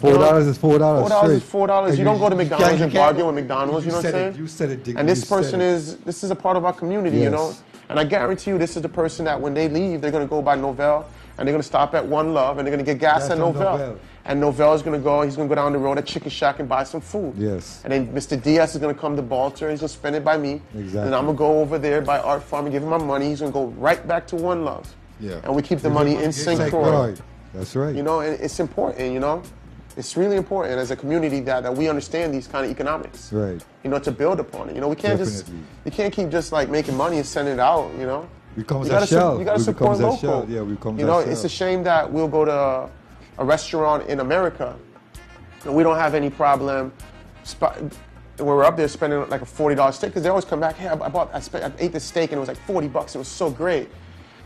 $4 is $4. $4 is $4. You don't go to McDonald's and bargain with McDonald's, you know what I'm saying? You said it, Digby. And this person this is a part of our community, Yes. And I guarantee you this is the person that when they leave, they're going to go by Novell and they're going to stop at One Love and they're going to get gas at Novell. And Novell is going to go, he's going to go down the road at Chicken Shack and buy some food. Yes. And then Mr. Diaz is going to come to Baltimore, he's going to spend it by me. Exactly. And I'm going to go over there by Art Farm and give him my money. He's going to go right back to One Love. Yeah. And we keep the money in sync for Right. That's right. and it's important, It's really important as a community that we understand these kind of economics. Right. To build upon it. We can't you can't keep just like making money and sending it out, Becomes a shell. You got to support local. Yeah, we become it's a shame that we'll go to a restaurant in America and we don't have any problem when we're up there spending like a $40 steak because they always come back, hey, I ate this steak and it was like $40. It was so great.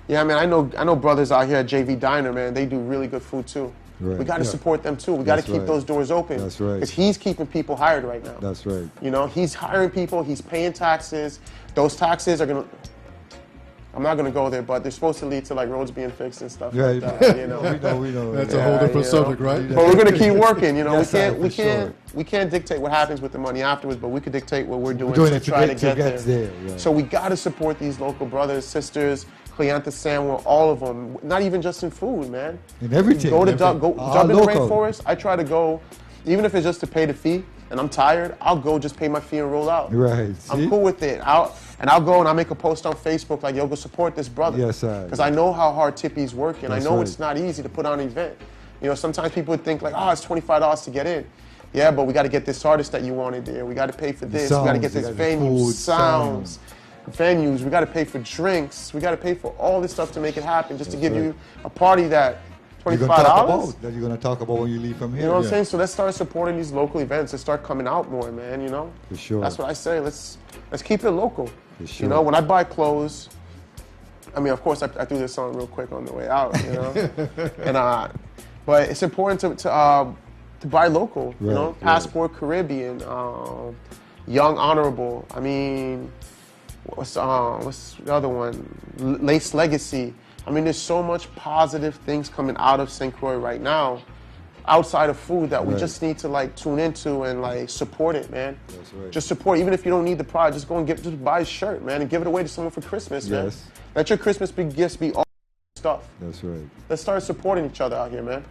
Yeah, man, I know brothers out here at JV Diner, man, they do really good food too. Right. We got to support them too. We got to keep those doors open. That's right. Because he's keeping people hired right now. That's right. He's hiring people. He's paying taxes. Those taxes are gonna. I'm not gonna go there, but they're supposed to lead to like roads being fixed and stuff like that. We know. That's a whole different subject, right? But we're gonna keep working. Yes, we can't dictate what happens with the money afterwards, but we could dictate what we're doing to try to get there. Right. So we got to support these local brothers, sisters. Cleanta Samuel, all of them. Not even just in food, man. In everything. Go jump in the rainforest. I try to go, even if it's just to pay the fee, and I'm tired, I'll go just pay my fee and roll out. Right. I'm cool with it. I'll go and I'll make a post on Facebook like, yo, go support this brother. Yes, sir. Because I know how hard Tippy's working. That's I know right. it's not easy to put on an event. Sometimes people would think like, it's $25 to get in. Yeah, but we got to get this artist that you wanted there. We got to pay for this. We got to get this venue, sounds. Venues, we got to pay for drinks, we got to pay for all this stuff to make it happen, just to give you a party that You're $25. gonna talk about that. You're gonna talk about when you leave from here. You know what I'm saying? So let's start supporting these local events. Let's start coming out more, man. You know. For sure. That's what I say. Let's keep it local. For sure. You know, when I buy clothes, I mean, of course, I threw this on real quick on the way out. You know, but it's important to buy local. Right, You know, Passport Caribbean, Young Honorable. I mean, what's the other one? Lace Legacy. I mean, there's so much positive things coming out of St. Croix right now, outside of food, that we just need to like tune into and like support it, man. That's right. Just support, even if you don't need the product, just go and just buy a shirt, man, and give it away to someone for Christmas, man. Yes. Let your Christmas gifts be all stuff. That's right. Let's start supporting each other out here, man.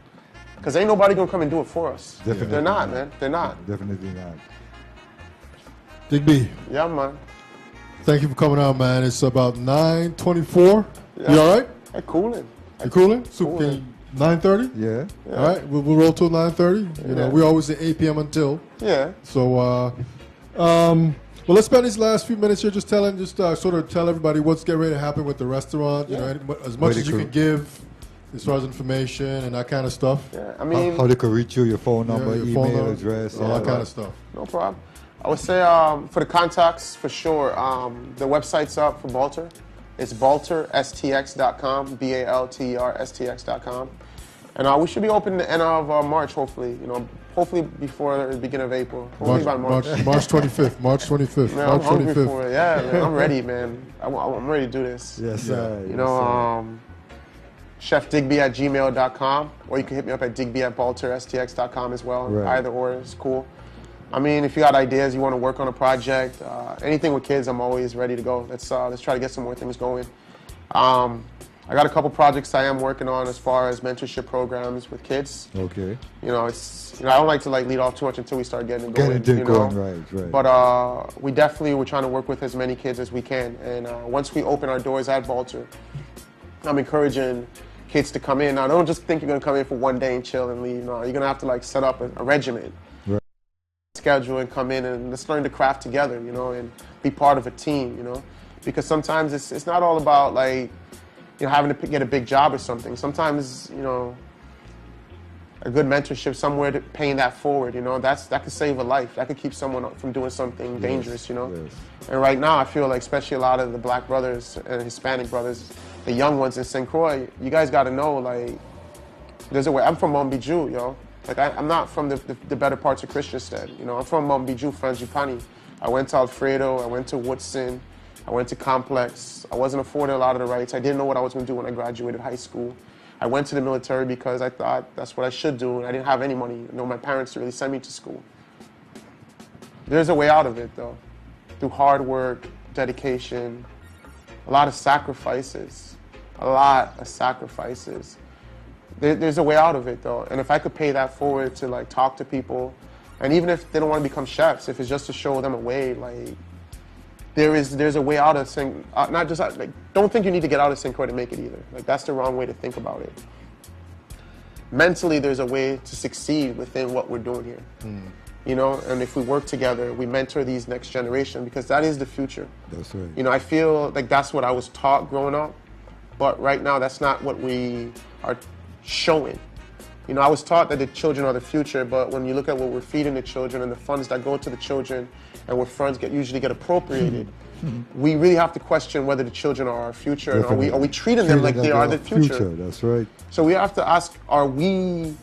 Because ain't nobody gonna come and do it for us. Definitely They're not, not. man. They're not. Definitely not. Digby, Yeah, man. thank you for coming out, man. It's about 9:24. Yeah. You all right? Hey, cooling. You cooling? So Cooling. 9:30? Yeah. All right, we'll roll till 9:30. You know, Yeah. we always say 8 p.m. until. Yeah. So, well, let's spend these last few minutes here just sort of tell everybody what's getting ready to happen with the restaurant. You know, as much Really as you cool. can give as far as information and that kind of stuff. Yeah. I mean, How they could reach you, your phone number, your email phone number, address, all that kind of stuff. no problem. I would say for the contacts, for sure, the website's up for Balter. It's balterstx.com, BALTERSTX.com. And we should be open the end of March, hopefully. You know, hopefully before the beginning of April. Hopefully by March. March 25th. March 25th. Man, March I'm hungry 25th. for it. Yeah, man, I'm ready, man. I'm ready to do this. Yes, sir. You know, chefdigby@gmail.com, or you can hit me up at digby@balterstx.com as well. Right. Either or is cool. I mean, if you got ideas, you want to work on a project, anything with kids, I'm always ready to go. Let's try to get some more things going. I got a couple projects I am working on as far as mentorship programs with kids. Okay. You know, I don't like to like lead off too much until we start getting it going. Get it you going, know? right. But we're trying to work with as many kids as we can. And once we open our doors at Balter, I'm encouraging kids to come in. Now, don't just think you're going to come in for one day and chill and leave. No, you're going to have to like set up a regimen, schedule, and come in and let's learn to craft together, you know, and be part of a team, you know, because sometimes it's not all about like, you know, having to get a big job or something. Sometimes, you know, a good mentorship somewhere, to paying that forward, you know, that could save a life. That could keep someone from doing something dangerous, you know. Yes. And right now, I feel like, especially a lot of the black brothers and Hispanic brothers, the young ones in St. Croix, you guys got to know, like, there's a way. I'm from Mombiju, yo. Like, I'm not from the better parts of Christiansted, you know. I'm from Mombiju, Frangipani. I went to Alfredo, I went to Woodson, I went to Complex. I wasn't afforded a lot of the rights. I didn't know what I was going to do when I graduated high school. I went to the military because I thought that's what I should do, and I didn't have any money. You know, my parents really sent me to school. There's a way out of it, though, through hard work, dedication, a lot of sacrifices, There's a way out of it, though, and if I could pay that forward to like talk to people, and even if they don't want to become chefs, if it's just to show them a way, like. There's a way out of not just like, don't think you need to get out of St. Croix to make it either. Like, that's the wrong way to think about it. Mentally, there's a way to succeed within what we're doing here. You know, and if we work together, we mentor these next generation, because that is the future. That's right. You know, I feel like that's what I was taught growing up, but right now that's not what we are showing. You know, I was taught that the children are the future, but when you look at what we're feeding the children and the funds that go to the children and what funds usually get appropriated, we really have to question whether the children are our future, and are we treating them like they are the future? That's right. So we have to ask, are we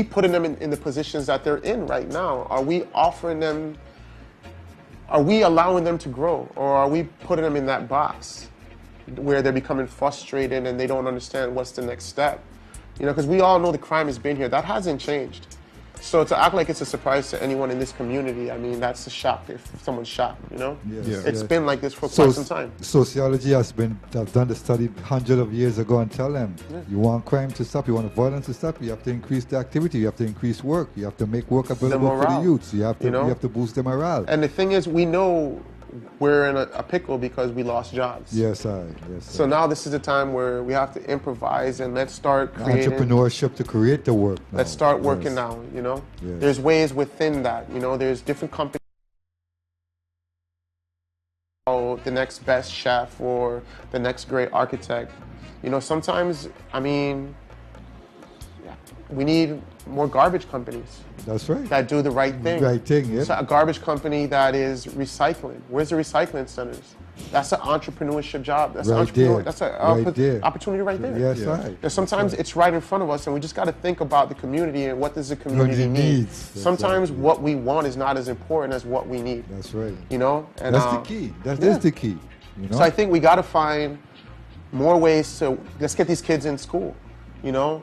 putting them in the positions that they're in right now? Are we allowing them to grow, or are we putting them in that box where they're becoming frustrated and they don't understand what's the next step? You know, because we all know the crime has been here. That hasn't changed. So to act like it's a surprise to anyone in this community, I mean, that's a shock if someone's shocked, you know? Yes. It's been like this for quite some time. Sociology have done the study hundreds of years ago and tell them, you want crime to stop, you want violence to stop, you have to increase the activity, you have to increase work, you have to make work available for the youths, you have to boost their morale. And the thing is, we know we're in a pickle because we lost jobs. Yes, sir. So now this is the time where we have to improvise and let's start creating. Entrepreneurship to create the work now. Let's start working now, you know? Yes. There's ways within that, you know? There's different companies. The next best chef or the next great architect. You know, sometimes, I mean, we need more garbage companies That's right. that do the right thing. Right thing, yeah. So a garbage company that is recycling. Where's the recycling centers? That's an entrepreneurship job. That's an Right entrepreneur. there. That's an Right there. opportunity right there. Yes, Yeah. right. And sometimes it's right in front of us, and we just got to think about the community and what does the community Community need. needs. That's Sometimes right. what we want is not as important as what we need. That's right. You know, and That's the key. That yeah. is the key. You know? So I think we got to find more ways to let's get these kids in school. You know,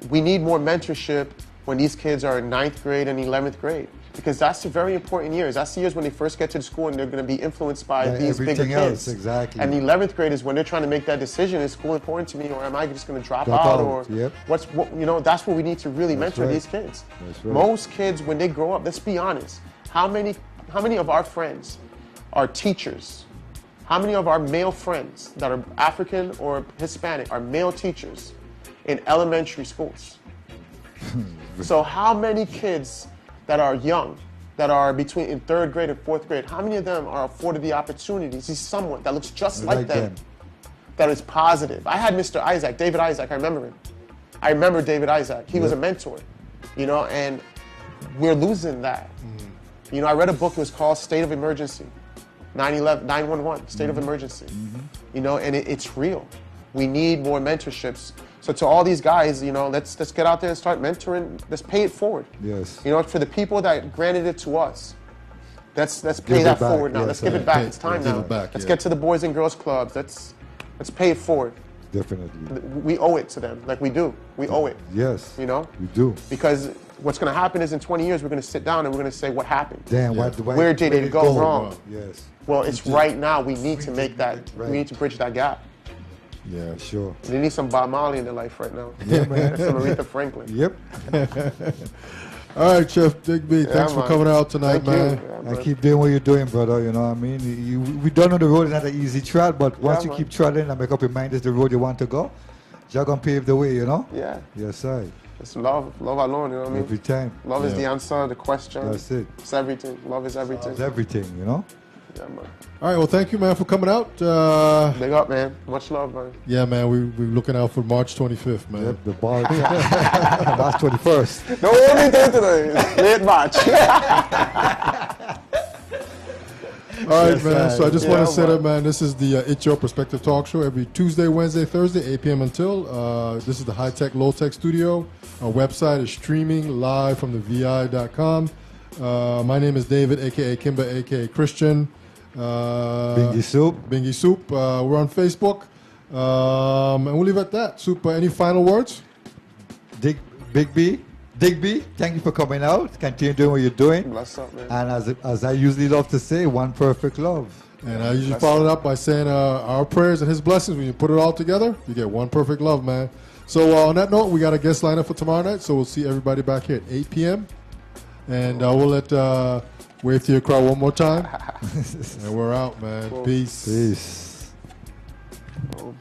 we need more mentorship when these kids are in 9th grade and 11th grade. Because that's the very important years. That's the years when they first get to the school and they're going to be influenced by these bigger everything kids. else, exactly. And the 11th grade is when they're trying to make that decision: is school important to me, or am I just going to drop Drop out? out, Or yep. you know, that's what we need to really That's mentor right. these kids. That's right. Most kids, when they grow up, let's be honest. How many of our friends are teachers? How many of our male friends that are African or Hispanic are male teachers in elementary schools? So how many kids that are young, that are between in 3rd grade and 4th grade, how many of them are afforded the opportunity to see someone that looks just like them, that is positive? I had Mr. Isaac, David Isaac, I remember him. I remember David Isaac. He was a mentor, you know, and we're losing that. You know, I read a book, it was called State of Emergency, 911, State of Emergency. You know, and it's real. We need more mentorships. So to all these guys, you know, let's get out there and start mentoring. Let's pay it forward. Yes. You know, for the people that granted it to us, let's Give pay it that back, forward now. yes, Let's give right. it back. It's time Give now. it back, Let's yeah. get to the Boys and Girls Clubs. Let's pay it forward. Definitely. We owe it to them, like we do. We owe it. Yes. You know? We do. Because what's going to happen is in 20 years, we're going to sit down and we're going to say, what happened? Damn, Yeah. Where did it go wrong? Yes. Well, it's right now. We need to make that, Right. we need to bridge that gap. Yeah. Sure. They need some Bob Marley in their life right now. Yeah, man. Some Aretha Franklin. Yep. All right, Chef Digby, thanks for man. coming out tonight, Thank man. you. Yeah, And man. keep doing what you're doing, brother. You know what I mean? We don't know the road is not an easy trot, but once you man. keep trotting and make up your mind it's the road you want to go, you're going to pave the way, you know? Yeah. Yes, I. It's love alone, you know what I mean? Every time. Love is Yeah. the answer, the question. That's it. It's everything. Love is everything. It's everything, you know? Yeah, man. All right, well, thank you, man, for coming out. Big up, man. Much love, man. Yeah, man, we're looking out for March 25th, man. Yep, the bar. March 21st. Don't hold me to today. It's late March. All right, Yes, man. So I just yeah, want to say man. that, man, this is the It's Your Perspective Talk Show every Tuesday, Wednesday, Thursday, 8 p.m. until. This is the High Tech, Low Tech Studio. Our website is streaming live from the VI.com. My name is David, a.k.a. Kimba, a.k.a. Christian. Bingy Soup. Bingy Soup. We're on Facebook. And we'll leave it at that. Soup, any final words? Digby, thank you for coming out. Continue doing what you're doing. Bless up, man. And as I usually love to say, one perfect love. And I usually follow it up by saying our prayers and his blessings. When you put it all together, you get one perfect love, man. So on that note, we got a guest lineup for tomorrow night. So we'll see everybody back here at 8 p.m. And we'll let wave to your crowd one more time. And we're out, man. Peace. Peace. Oh,